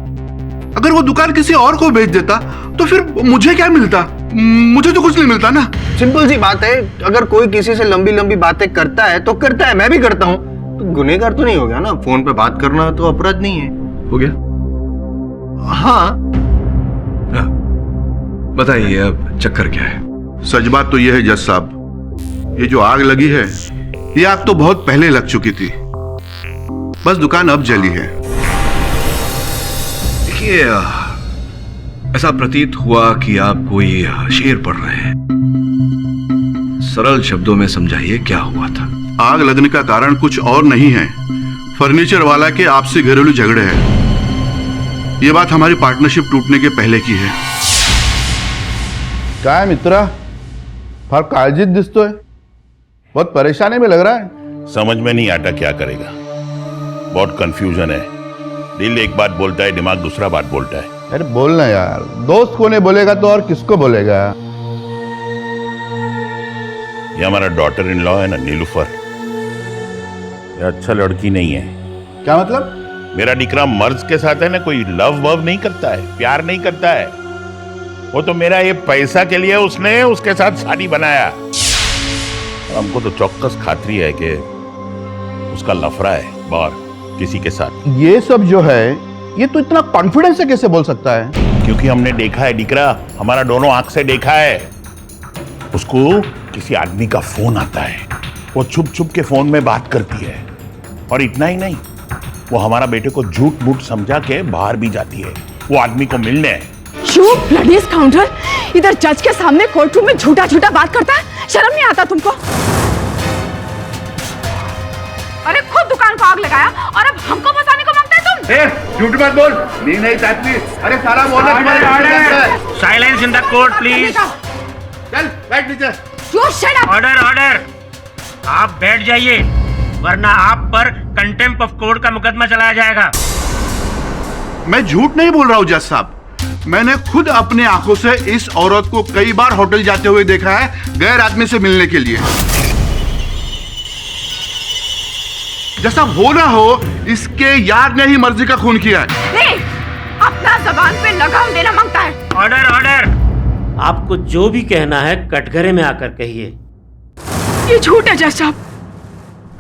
अगर वो दुकान किसी और को बेच देता तो फिर मुझे क्या मिलता? मुझे तो कुछ नहीं मिलता ना। सिंपल सी बात है, अगर कोई किसी से लंबी लंबी बातें करता है तो करता है, मैं भी करता हूँ, तो गुनहगार तो नहीं हो गया ना। फोन पे बात करना तो अपराध नहीं है। हो गया? हाँ। बताइए अब चक्कर क्या है? सच बात तो यह है जज साहब, ये जो आग लगी है, ये आग तो बहुत पहले लग चुकी थी, बस दुकान अब जली है। देखिए, ऐसा प्रतीत हुआ कि आप कोई शेर पढ़ रहे हैं। सरल शब्दों में समझाइए क्या हुआ था। आग लगने का कारण कुछ और नहीं है, फर्नीचर वाला के आपसी घरेलू झगड़े हैं। ये बात हमारी पार्टनरशिप टूटने के पहले की है। काय मित्रा, फार काळजीत दिसतोय, बहुत परेशानी में लग रहा है। समझ में नहीं आता क्या करेगा, बहुत कंफ्यूजन है। दिल एक बात बोलता है, दिमाग दूसरा बात बोलता है। अरे बोलना यार, दोस्त को नहीं बोलेगा तो और किसको बोलेगा? ये हमारा डॉटर इन लॉ है ना, नीलूफर, ये अच्छा लड़की नहीं है। क्या मतलब? मेरा डिकरा मर्ज के साथ है ना, कोई लव वव नहीं करता है, प्यार नहीं करता है। वो तो मेरा ये पैसा के लिए उसने उसके साथ शादी बनाया। हमको तो चौक्कस खातरी है कि उसका लफड़ा है बाहर किसी के साथ। ये सब जो है, ये तो इतना कॉन्फिडेंस से कैसे बोल सकता है? क्योंकि हमने देखा है डिकरा, हमारा दोनों आंख से देखा है। उसको किसी आदमी का फोन आता है, वो छुप छुप के फोन में बात करती है, और इतना ही नहीं, वो हमारा बेटे को झूठ मूठ समझा के बाहर भी जाती है वो आदमी को मिलने। You bloody scoundrel! इधर जज के सामने कोर्ट रूम में झूठा झूठा बात करता है, शर्म नहीं आता तुमको? अरे खुद दुकान को आग लगाया और अब हमको फंसाने को मांगता है तुम? झूठ मत बोल, नहीं चाहती। अरे सारा बोलना तुम्हारे। Silence in the court please. चल बैठ नीचे। ऑर्डर ऑर्डर, आप बैठ जाइए, वरना आप पर कंटेम्प्ट ऑफ कोर्ट का मुकदमा चलाया जाएगा। मैं झूठ नहीं बोल रहा हूँ जज साहब, मैंने खुद अपने आंखों से इस औरत को कई बार होटल जाते हुए देखा है, गैर आदमी से मिलने के लिए। जैसा हो ना हो, इसके यार ने ही मर्जी का खून किया है। नहीं, अपना जबान पे लगाम देना मांगता है। ऑर्डर ऑर्डर, आपको जो भी कहना है कटघरे में आकर कहिए। ये झूठ है जज साहब,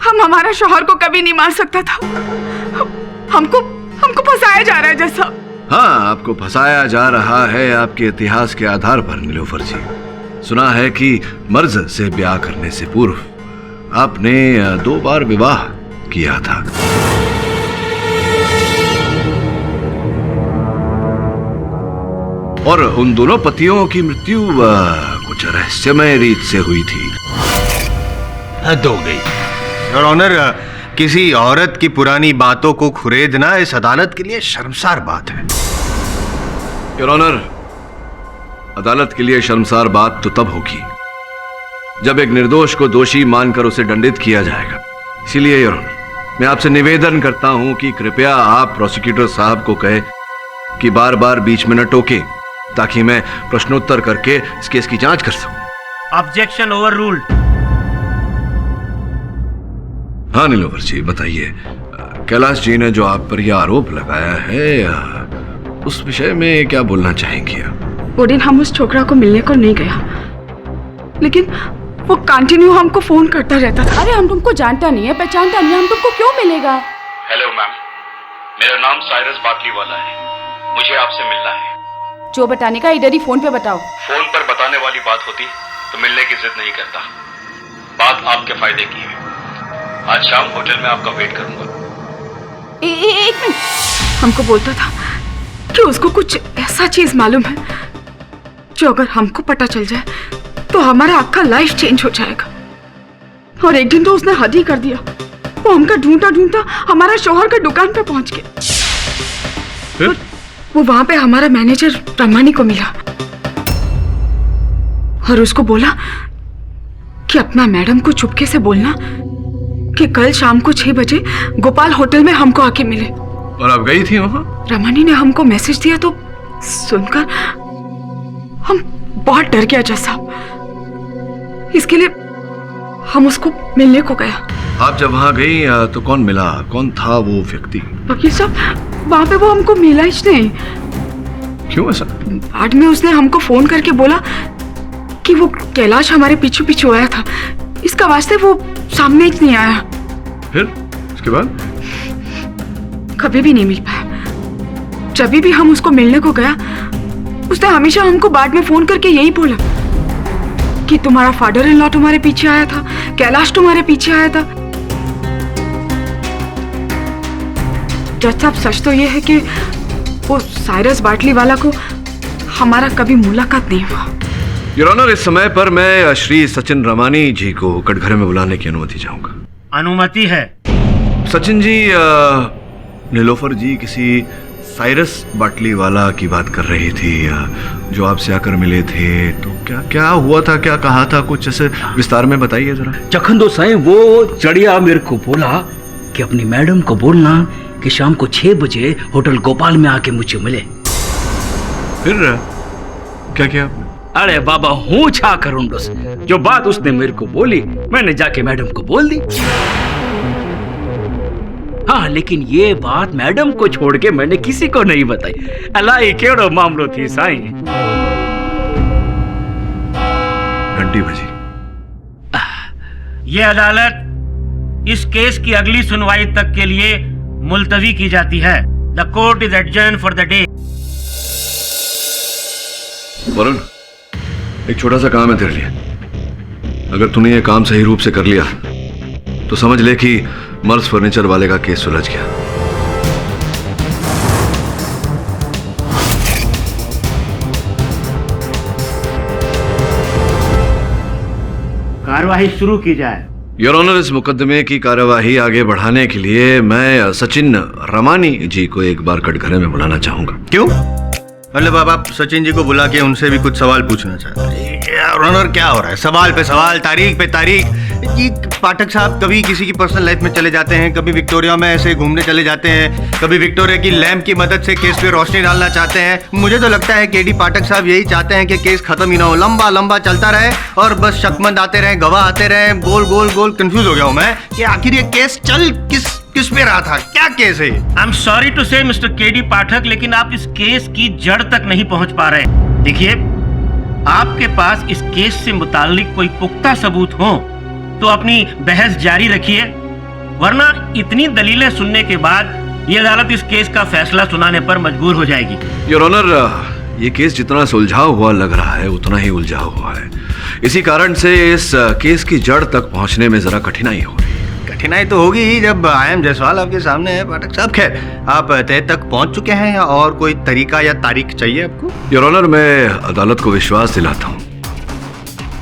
हम हमारा शौहर को कभी नहीं मार सकता था। हमको फंसाया जा रहा है जज साहब। हाँ, आपको फंसाया जा रहा है आपके इतिहास के आधार पर नीलूफर जी। सुना है कि मर्ज से ब्याह करने से पूर्व आपने 2 बार विवाह किया था। और उन दोनों पतियों की मृत्यु कुछ रहस्यमय रीत से हुई थी। हद हो गई योर ऑनर, किसी औरत की पुरानी बातों को खुरेदना इस अदालत के लिए शर्मसार बात है। योर ऑनर, अदालत के लिए शर्मसार बात तो तब होगी जब एक निर्दोष को दोषी मानकर उसे दंडित किया जाएगा। इसीलिए योर ऑनर, मैं आपसे निवेदन करता हूं कि कृपया आप प्रोसिक्यूटर साहब को कहें कि बार बार बीच में न टोके, ताकि मैं प्रश्नोत्तर करके इस केस की जांच कर सकूं। Objection over ruled. हाँ नीलूफर जी, बताइए, कैलाश जी ने जो आप पर यह आरोप लगाया है, उस विषय में क्या बोलना चाहेंगी आप? वो दिन हम उस छोकरा को मिलने को नहीं गया, लेकिन वो कंटिन्यू हमको फोन करता रहता था। अरे हम तुमको जानता नहीं है, पहचानता नहीं है, हम तुमको क्यों मिलेगा? हेलो मैम, मेरा नाम साइरस बाटली वाला है, मुझे आपसे मिलना है। जो बताने का इधर ही फोन पे बताओ। फोन पर बताने वाली बात होती तो मिलने की जिद नहीं करता। बात आपके फायदे की है। आज शाम होटल में आपका वेट करूंगा। एक मिनट, हमको बोलता था कि उसको कुछ ऐसा चीज मालूम है जो अगर हमको पता चल जाए तो हमारा आपका लाइफ चेंज हो जाएगा। और एक दिन तो उसने हद ही कर दिया, वो हमका ढूंढता ढूंढता हमारा शौहर का दुकान पे पहुंच गया। वो वहां पे हमारा मैनेजर रमानी को मिला और उसको बोला कि अपना मैडम को चुपके से बोलना कि कल शाम को 6 बजे गोपाल होटल में हमको आके मिले। और आप गई थी वहां? रमानी ने हमको मैसेज दिया तो सुनकर हम बहुत डर गया जज साहब। इसके लिए हम उसको मिलने को गया। आप जब वहां गई तो कौन मिला? कौन था वो व्यक्ति? वकील साहब, वहाँ पे वो हमको मिला ही नहीं। क्यों ऐसा? बाद में उसने हमको फोन करके बोला कि वो कैलाश हमारे पीछे पीछे आया था, इसका वास्ते वो सामने ही नहीं आया। फिर उसके बाद कभी भी नहीं मिल पाया। जब भी हम उसको मिलने को गया, उसने हमेशा हमको बाद में फोन करके यही बोला कि तुम्हारा फादर इन लॉ तुम्हारे पीछे आया था, कैलाश तुम्हारे पीछे आया था। जज साहब, सच तो ये है कि वो साइरस बाटली वाला को हमारा कभी मुलाकात नहीं हुआ। योर ऑनर, इस समय पर मैं श्री सचिन रमानी जी को कटघरे में बुलाने की अनुमति चाहूंगा। अनुमति है। सचिन जी, नीलोफर जी किसी साइरस बाटली वाला की बात कर रही थी जो आपसे आकर मिले थे, तो क्या क्या हुआ था, क्या कहा था, कुछ ऐसे विस्तार में बताइए जरा। जखन दो साईं वो चढ़िया मेरे को बोला कि अपनी मैडम को बोलना कि शाम को 6 बजे होटल गोपाल में आके मुझे मिले। फिर क्या किया आपने? अरे बाबा, हूँ छा करूँ दोस्त, जो बात उसने मेरे को बोली मैंने जाके मैडम को बोल दी। हाँ, लेकिन ये बात मैडम को छोड़ के मैंने किसी को नहीं बताई। अलाई केड़ो मामलो थी साईं। घंटी बजी। ये अदालत इस केस की अगली सुनवाई तक के लिए मुलतवी की जाती है। The court is adjourn for the day. Varun, एक छोटा सा काम है तेरे लिए। अगर तूने ये काम सही रूप से कर लिया तो समझ ले कि मर्स फर्नीचर वाले का केस सुलझ गया। कार्यवाही शुरू की जाए। योर ऑनर, इस मुकदमे की कार्यवाही आगे बढ़ाने के लिए मैं सचिन रमानी जी को एक बार कटघरे में बुलाना चाहूंगा। क्यों? मतलब अब आप सचिन जी को बुला के उनसे भी कुछ सवाल पूछना चाहते हैं? योर ऑनर, क्या हो रहा है? सवाल पे सवाल, तारीख पे तारीख। ये पाठक साहब कभी किसी की पर्सनल लाइफ में चले जाते हैं, कभी विक्टोरिया में ऐसे घूमने चले जाते हैं, कभी विक्टोरिया की लैंप की मदद से केस पे रोशनी डालना चाहते हैं। मुझे तो लगता है केडी पाठक साहब यही चाहते हैं कि केस खत्म ही ना हो, लंबा लंबा चलता रहे और बस शक्मंद आते रहे, गवाह आते रहे। गोल गोल गोल कंफ्यूज हो गया हूं मैं कि आखिर ये केस चल किस पे रहा था, क्या केस है? आई एम सॉरी टू से मिस्टर केडी पाठक, लेकिन आप इस केस की जड़ तक नहीं पहुंच पा रहे। देखिए, आपके पास इस केस से मुताल्लिक कोई पुख्ता सबूत हो तो अपनी बहस जारी रखिए, वरना इतनी दलीलें सुनने के बाद ये अदालत इस केस का फैसला सुनाने पर मजबूर हो जाएगी। योर ऑनर, ये केस जितना सुलझा हुआ लग रहा है उतना ही उलझा हुआ है। इसी कारण से इस केस की जड़ तक पहुंचने में जरा कठिनाई हो रही है। कठिनाई तो होगी ही जब आई.एम. जायसवाल आपके सामने है पाठक साहब। खैर, आप तय तक पहुंच चुके हैं या और कोई तरीका या तारीख चाहिए आपको? योर ऑनर, मैं अदालत को विश्वास दिलाता हूं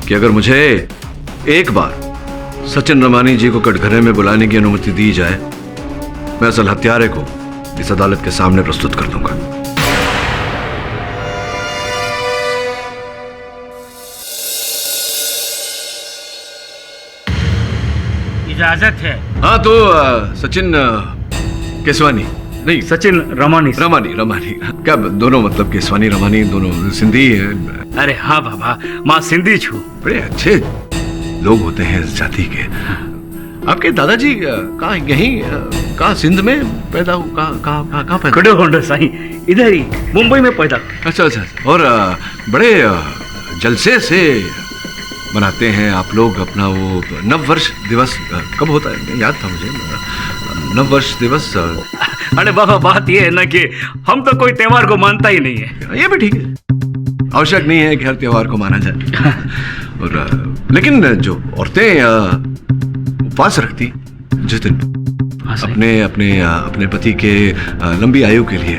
कि अगर मुझे एक बार सचिन रमानी जी को कटघरे में बुलाने की अनुमति दी जाए, मैं असल हत्यारे को इस अदालत के सामने प्रस्तुत कर दूंगा। इजाजत है? हाँ, तो सचिन केसवानी नहीं, सचिन रमानी। रमानी क्या दोनों, मतलब केसवानी रमानी दोनों सिंधी है? अरे हाँ बाबा, माँ सिंधी छू। बड़े अच्छे लोग होते हैं इस जाति के। आपके दादाजी कहाँ, यहीं कहाँ सिंध में पैदा हो? कहाँ पैदा? साईं, इधर ही मुंबई में पैदा। अच्छा। और बड़े जलसे से मनाते हैं आप लोग अपना वो नववर्ष दिवस। कब होता है? याद था मुझे, नववर्ष दिवस। अरे बाबा, बात ये है ना कि हम तो कोई त्योहार को मानता ही नहीं है। ये भी ठीक है, आवश्यक नहीं है कि हर त्योहार को माना जाए। और लेकिन जो औरतें उपवास रखती जिस दिन अपने पति के लंबी आयु के लिए,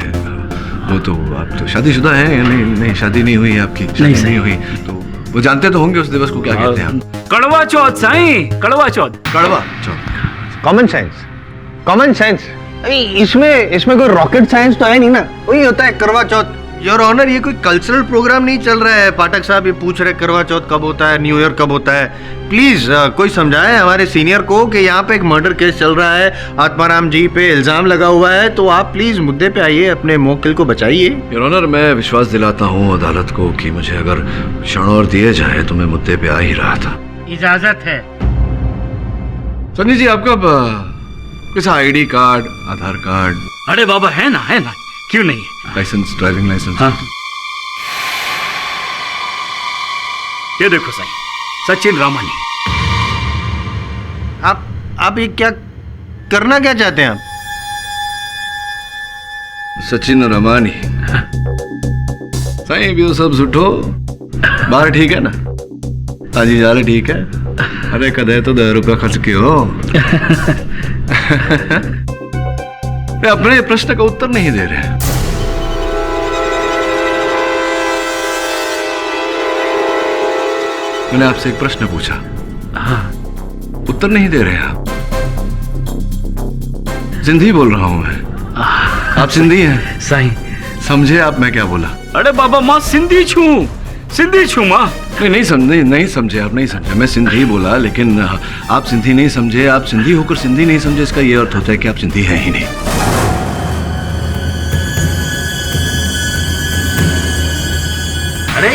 वो तो आप तो शादीशुदा हैं या नहीं? शादी नहीं हुई आपकी? शादी नहीं हुई तो वो जानते तो होंगे उस दिवस को क्या कहते हैं? कड़वा चौथ साईं, कड़वा चौथ। Common sense. इसमें कोई रॉकेट साइंस तो है नहीं ना? वही होता है करवा चौथ। योर ऑनर, ये कोई कल्चरल प्रोग्राम नहीं चल रहा है। पाठक साहब ये पूछ रहे करवा चौथ कब होता है, न्यू ईयर कब होता है। प्लीज कोई समझाए हमारे सीनियर को कि यहाँ पे एक मर्डर केस चल रहा है, आत्माराम जी पे इल्जाम लगा हुआ है, तो आप प्लीज मुद्दे पे आइए, अपने मोक्किल को बचाइए। योर ऑनर, मैं विश्वास दिलाता हूँ अदालत को कि मुझे अगर क्षण और दिए जाए तो मैं मुद्दे पे आ ही रहा था। इजाजत है? सन्नी जी आपका कैसा आईडी कार्ड, आधार कार्ड? अरे बाबा है ना, क्यों नहीं? Licence, driving licence? हाँ। ये देखो साईं, सचिन रामानी। आप ये क्या करना क्या चाहते हैं आप? सचिन रमानी साईं भी सब सुठो बाहर ठीक है ना? हाँ जी यार ठीक है। अरे कदे तो 10 रुपया खर्च के हो। अपने प्रश्न का उत्तर नहीं दे रहे। मैंने आपसे एक प्रश्न पूछा, हाँ। उत्तर नहीं दे रहे आप। सिंधी बोल रहा हूं मैं। आप सिंधी हैं? साईं समझे आप मैं क्या बोला? अरे बाबा मां सिंधी छू मां। नहीं समझे आप, नहीं समझे। मैं सिंधी बोला लेकिन आप सिंधी नहीं समझे। आप सिंधी होकर सिंधी नहीं समझे, इसका ये अर्थ होता है कि आप सिंधी हैं ही नहीं। अरे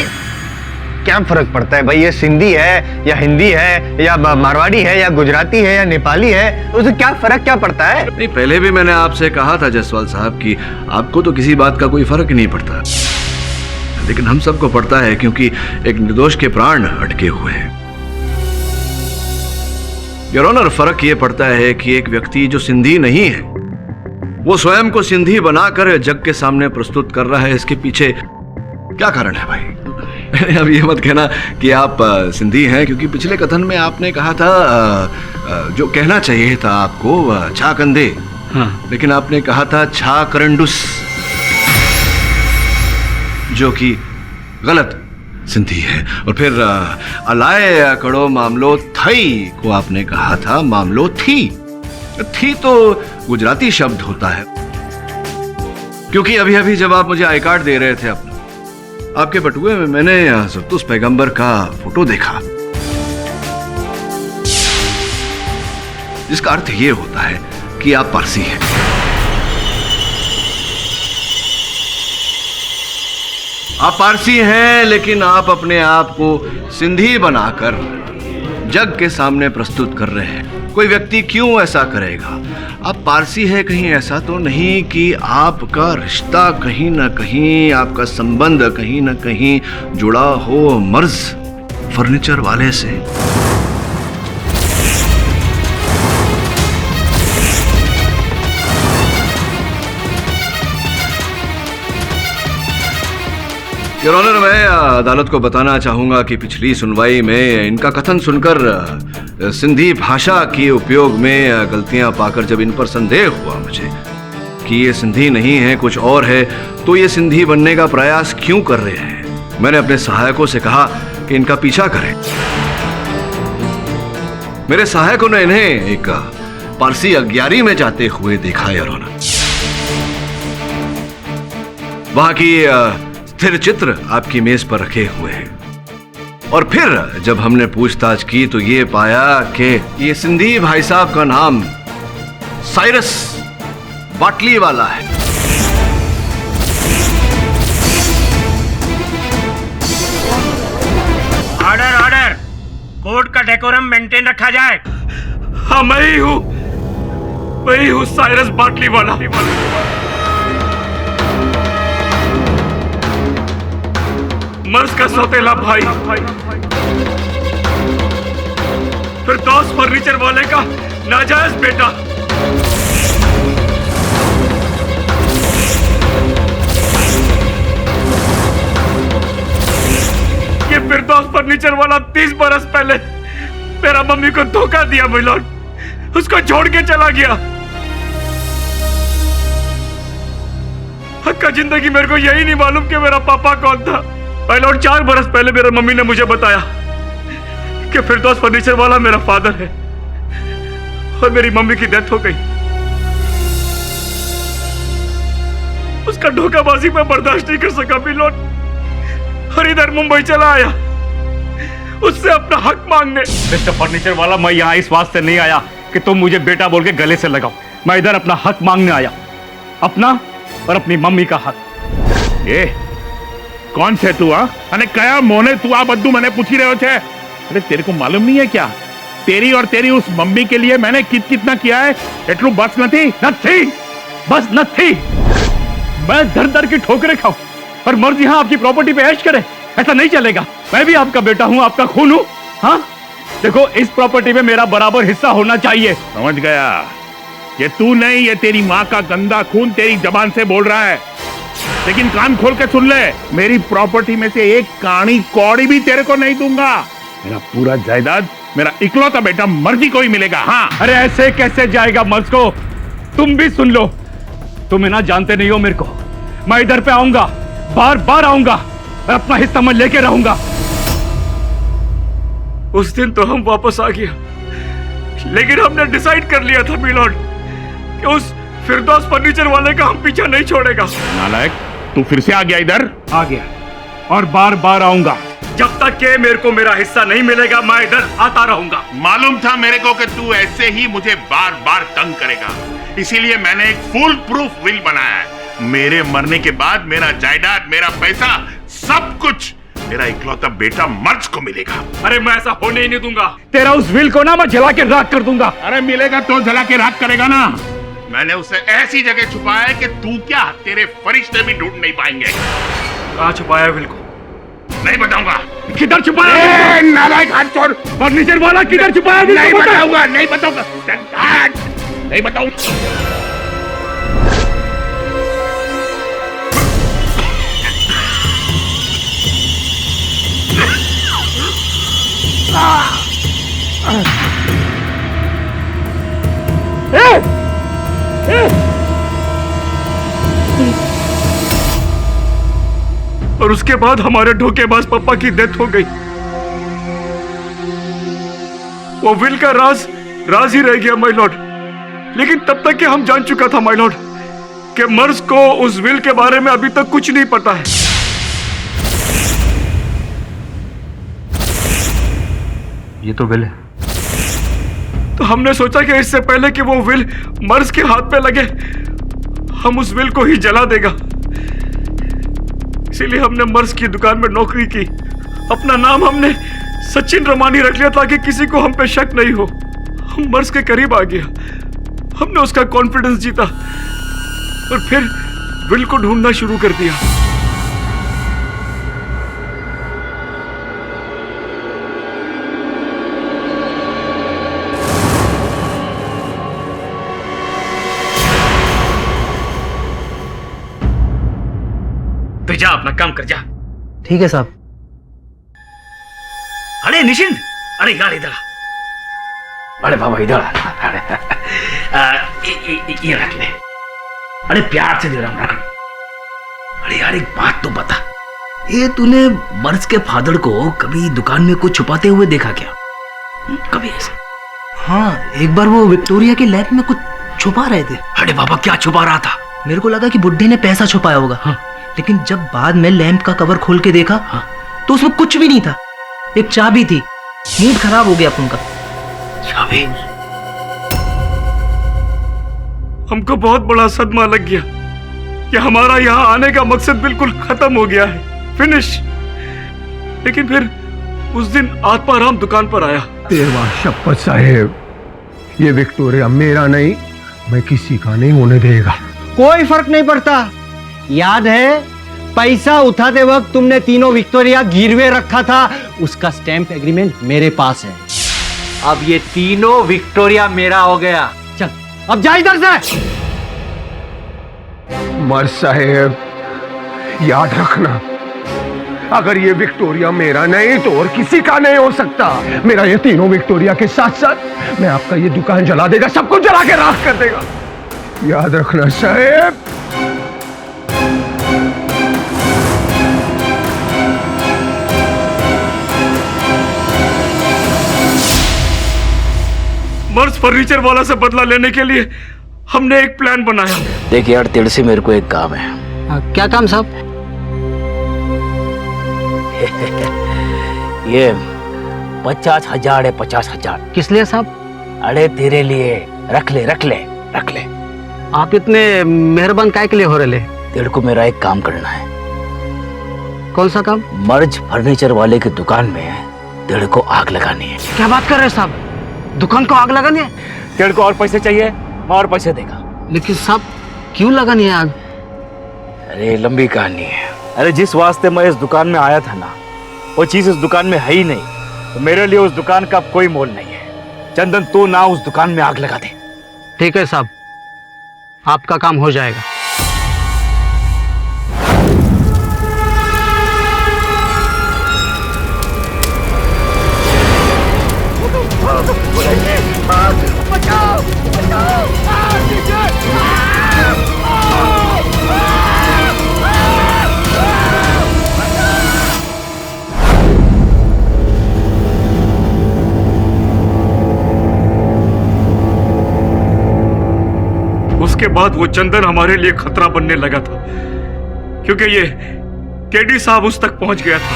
क्या फर्क पड़ता है भाई, ये सिंधी है या हिंदी है या मारवाड़ी है या गुजराती है या नेपाली है, उसे क्या फर्क क्या पड़ता है? नहीं, पहले भी मैंने आपसे कहा था जायसवाल साहब कि आपको तो किसी बात का कोई फर्क नहीं पड़ता, लेकिन हम सबको पड़ता है क्योंकि एक निर्दोष के प्राण अटके हुए हैं। योर ऑनर, फर्क ये पड़ता है कि एक व्यक्ति जो सिंधी नहीं है वो स्वयं को सिंधी बनाकर जग के सामने प्रस्तुत कर रहा है। इसके पीछे क्या कारण है भाई? अब ये मत कहना कि आप सिंधी हैं, क्योंकि पिछले कथन में आपने कहा था जो कहना चाहिए था आपको छा कंधे, हाँ। लेकिन आपने कहा था छा करंडुस, जो कि गलत सिंधी है। और फिर अलाय कड़ो मामलो थई को आपने कहा था मामलो थी तो गुजराती शब्द होता है। क्योंकि अभी अभी जब आप मुझे आई कार्ड दे रहे थे अपना, आपके बटुए में मैंने ज़रतुश पैगंबर का फोटो देखा, जिसका अर्थ ये होता है कि आप पारसी हैं। आप पारसी हैं, लेकिन आप अपने आप को सिंधी बनाकर जग के सामने प्रस्तुत कर रहे हैं। कोई व्यक्ति क्यों ऐसा करेगा? आप पारसी है कहीं ऐसा तो नहीं कि आपका रिश्ता कहीं ना कहीं, आपका संबंध कहीं ना कहीं जुड़ा हो मर्ज फर्नीचर वाले से? योर ऑनर, मैं अदालत को बताना चाहूंगा कि पिछली सुनवाई में इनका कथन सुनकर सिंधी भाषा के उपयोग में गलतियां पाकर जब इन पर संदेह हुआ मुझे कि ये सिंधी नहीं है कुछ और है, तो ये सिंधी बनने का प्रयास क्यों कर रहे हैं, मैंने अपने सहायकों से कहा कि इनका पीछा करें। मेरे सहायकों ने इन्हें एक पारसी अग्यारी में जाते हुए देखा योर ऑनर। वहां की स्थिर चित्र आपकी मेज पर रखे हुए हैं, और फिर जब हमने पूछताछ की तो ये पाया कि ये सिंधी भाई साहब का नाम साइरस बाटली वाला है। ऑर्डर ऑर्डर, कोर्ट का डेकोरम मेंटेन रखा जाए। हाँ मैं ही हूँ साइरस बाटली वाला। मर्ज का सौतेला भाई, फिरदौस फर्नीचर वाले का नाजायज बेटा। ये फिरदौस फर्नीचर वाला 30 बरस पहले मेरा मम्मी को धोखा दिया मिलोन, उसको छोड़ के चला गया। हक्का जिंदगी मेरे को यही नहीं मालूम कि मेरा पापा कौन था। पहले और 4 बरस पहले मेरी मम्मी ने मुझे बताया कि फिरदौस फर्नीचर वाला मेरा फादर है, और मेरी मम्मी की डेथ हो गई। उसका धोखाबाजी में बर्दाश्त नहीं कर सका मिलोन, और इधर मुंबई चला आया उससे अपना हक मांगने। मिस्टर फर्नीचर वाला, मैं यहाँ इस वास्ते नहीं आया कि तुम मुझे बेटा बोल के गले से लगाओ। मैं इधर अपना हक मांगने आया, अपना और अपनी मम्मी का हक। ए कौन छे तू? अने कया मोने तू आ बद्दू मने पूछी रह्यो छे? अरे तेरे को मालूम नहीं है क्या तेरी और तेरी उस मम्मी के लिए मैंने कितना किया है एटलू बस नहीं बस नहीं। मैं दर दर की ठोकरें खाऊं और मर्द यहाँ आपकी प्रॉपर्टी पे ऐश करे, ऐसा नहीं चलेगा। मैं भी आपका बेटा हूँ, आपका खून हूँ। हाँ देखो, इस प्रॉपर्टी में मेरा बराबर हिस्सा होना चाहिए। समझ गया? ये तू नहीं, ये तेरी माँ का गंदा खून तेरी जबान से बोल रहा है। लेकिन कान खोल के सुन ले, मेरी प्रॉपर्टी में से एक कानी कौड़ी भी तेरे को नहीं दूंगा। मेरा पूरा जायदाद मेरा इकलौता बेटा मर्जी को ही मिलेगा। हाँ। अरे ऐसे कैसे जाएगा मर्ज को? तुम भी सुन लो, तुम ना जानते नहीं हो मेरे को। मैं इधर पे आऊंगा, बार बार आऊंगा, मैं अपना हिस्सा मैं लेके रहूंगा। उस दिन तो हम वापस आ गया, लेकिन हमने डिसाइड कर लिया था मिलॉर्ड कि उस फिरदौस फर्नीचर वाले का हम पीछा नहीं छोड़ेगा। नालायक, तू फिर से आ गया इधर? आ गया और बार बार आऊंगा। जब तक के मेरे को मेरा हिस्सा नहीं मिलेगा मैं इधर आता रहूंगा। मालूम था मेरे को कि तू ऐसे ही मुझे बार बार तंग करेगा, इसीलिए मैंने एक फुल प्रूफ विल बनाया है। मेरे मरने के बाद मेरा जायदाद, मेरा पैसा, सब कुछ मेरा इकलौता बेटा मर्ज को मिलेगा। अरे मैं ऐसा होने ही नहीं दूंगा। तेरा उस विल को ना मैं जला के राख कर दूंगा। अरे मिलेगा तो जला के राख करेगा ना। मैंने उसे ऐसी जगह छुपाया है कि तू क्या, तेरे फरिश्ते भी ढूंढ नहीं पाएंगे। कहाँ छुपाया विल को? नहीं बताऊंगा। किधर छुपाया? नालायक, हाथ छोड़। फर्नीचर वाला किधर छुपाया? नहीं बताऊंगा, नहीं बताऊंगा, नहीं बताऊंगा। और उसके बाद हमारे धोखेबाज पापा की डेथ हो गई। वो विल का राज ही रह गया माय लॉर्ड। लेकिन तब तक कि हम जान चुका था माय लॉर्ड कि मर्ज को उस विल के बारे में अभी तक कुछ नहीं पता है। ये तो विल है। तो हमने सोचा कि इससे पहले कि वो विल मर्ज के हाथ पे लगे, हम उस विल को ही जला देगा। इसीलिए हमने मर्ज की दुकान में नौकरी की। अपना नाम हमने सचिन रमानी रख लिया ताकि किसी को हम पे शक नहीं हो। हम मर्ज के करीब आ गया, हमने उसका कॉन्फिडेंस जीता और फिर विल को ढूंढना शुरू कर दिया। तो जा, अपना काम कर जा। ठीक है साहब। अरे निशिंद, अरे यार इधर आ। अरे बाबा इधर आ। ये रख ले। अरे प्यार से दे रहा हूं, रख। अरे यार एक बात तो बता, ये तूने मर्ज के फादर को कभी दुकान में कुछ छुपाते हुए देखा क्या? कभी ऐसा? हाँ, एक बार वो विक्टोरिया के लैब में कुछ छुपा रहे थे। अरे बाबा क्या छुपा रहा था? मेरे को लगा कि बुड्ढे ने पैसा छुपाया होगा। हाँ। लेकिन जब बाद में लैंप का कवर खोल के देखा, हाँ, तो उसमें कुछ भी नहीं था। एक चाबी थी। मूड खराब हो गया उनका। चाबी? हमको बहुत बड़ा सदमा लग गया कि हमारा यहाँ आने का मकसद बिल्कुल खत्म हो गया है, फिनिश। लेकिन फिर उस दिन आत्माराम दुकान पर आया। तेरवा शपथ साहेब, ये विक्टोरिया मेरा नहीं, मैं किसी का नहीं होने देगा। कोई फर्क नहीं पड़ता। याद है पैसा उठाते वक्त तुमने तीनों विक्टोरिया गिरवे रखा था, उसका स्टैंप एग्रीमेंट मेरे पास है। अब ये तीनों विक्टोरिया मेरा हो गया। चल अब जा इधर से। मर्ज साहेब याद रखना, अगर ये विक्टोरिया मेरा नहीं तो और किसी का नहीं हो सकता। मेरा ये तीनों विक्टोरिया के साथ साथ मैं आपका ये दुकान जला देगा, सब कुछ जला के राख कर देगा। याद रखना साहेब। मर्ज फर्नीचर वाला से बदला लेने के लिए हमने एक प्लान बनाया। देख यार, तेरे से मेरे को एक काम है। क्या काम साहब? ये 50,000 है, 50,000। किस लिए साहब? अरे तेरे लिए। रख ले रख ले रख ले। आप इतने मेहरबान काय के लिए हो रहे? तेरे को मेरा एक काम करना है। कौन सा काम? मर्ज फर्नीचर वाले की दुकान में तेरे को आग लगानी है। क्या बात कर रहे हो साहब? दुकान को आग लगानी है? तेरे को और पैसे चाहिए, मैं और पैसे देगा। लेकिन साहब क्यों लगानी है आग? अरे लंबी कहानी है। अरे जिस वास्ते मैं इस दुकान में आया था ना, वो चीज इस दुकान में है ही नहीं, तो मेरे लिए उस दुकान का कोई मोल नहीं है। चंदन तू ना उस दुकान में आग लगा दे। ठीक है साहब, आपका काम हो जाएगा। बचाओ, बचाओ, उसके बाद वो चंदन हमारे लिए खतरा बनने लगा था, क्योंकि ये केडी साहब उस तक पहुंच गया था।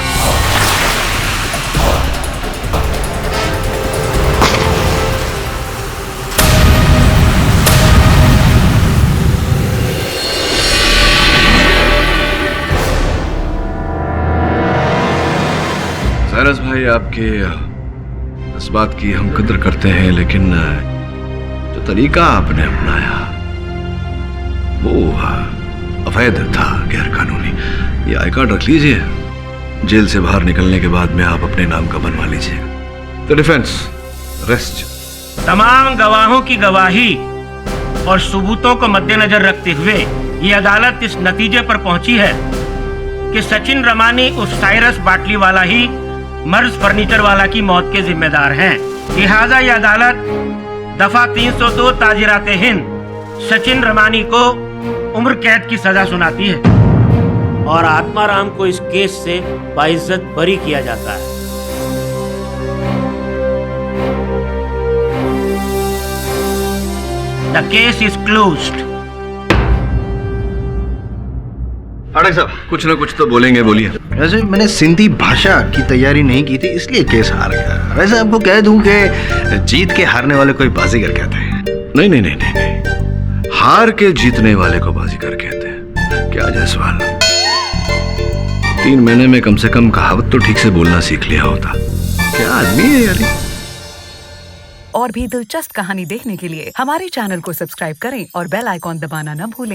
साइरस भाई, आपके इस बात की हम कद्र करते हैं, लेकिन जो तरीका आपने अपनाया वो अवैध था, गैर कानूनी। ये आई कार्ड रख लीजिए, जेल से बाहर निकलने के बाद में आप अपने नाम का बनवा लीजिएगा। तो डिफेंस रेस्ट। तमाम गवाहों की गवाही और सबूतों को मद्देनजर रखते हुए ये अदालत इस नतीजे पर पहुंची है कि सचिन रमानी उस साइरस बाटली वाला ही मर्ज फर्नीचर वाला की मौत के जिम्मेदार हैं। लिहाजा ये अदालत दफा 302 ताजिराते हिंद सचिन रमानी को उम्र कैद की सजा सुनाती है और आत्माराम को इस केस से बाइज्जत बरी किया जाता है। The case is closed. Adak साहब, कुछ ना कुछ तो बोलेंगे, बोलिए। वैसे मैंने सिंधी भाषा की तैयारी नहीं की थी, इसलिए केस हार गया। वैसे आपको कह दूं कि जीत के हारने वाले कोई बाजीगर कहते हैं। नहीं नहीं नहीं नहीं नहीं, हार के जीतने वाले को बाजीगर कहते हैं। क्या जायसवाल, 3 महीने में कम से कम कहावत तो ठीक से बोलना सीख लिया होता। क्या आदमी है यार। और भी दिलचस्प कहानी देखने के लिए हमारे चैनल को सब्सक्राइब करें और बेल आइकॉन दबाना न भूलें।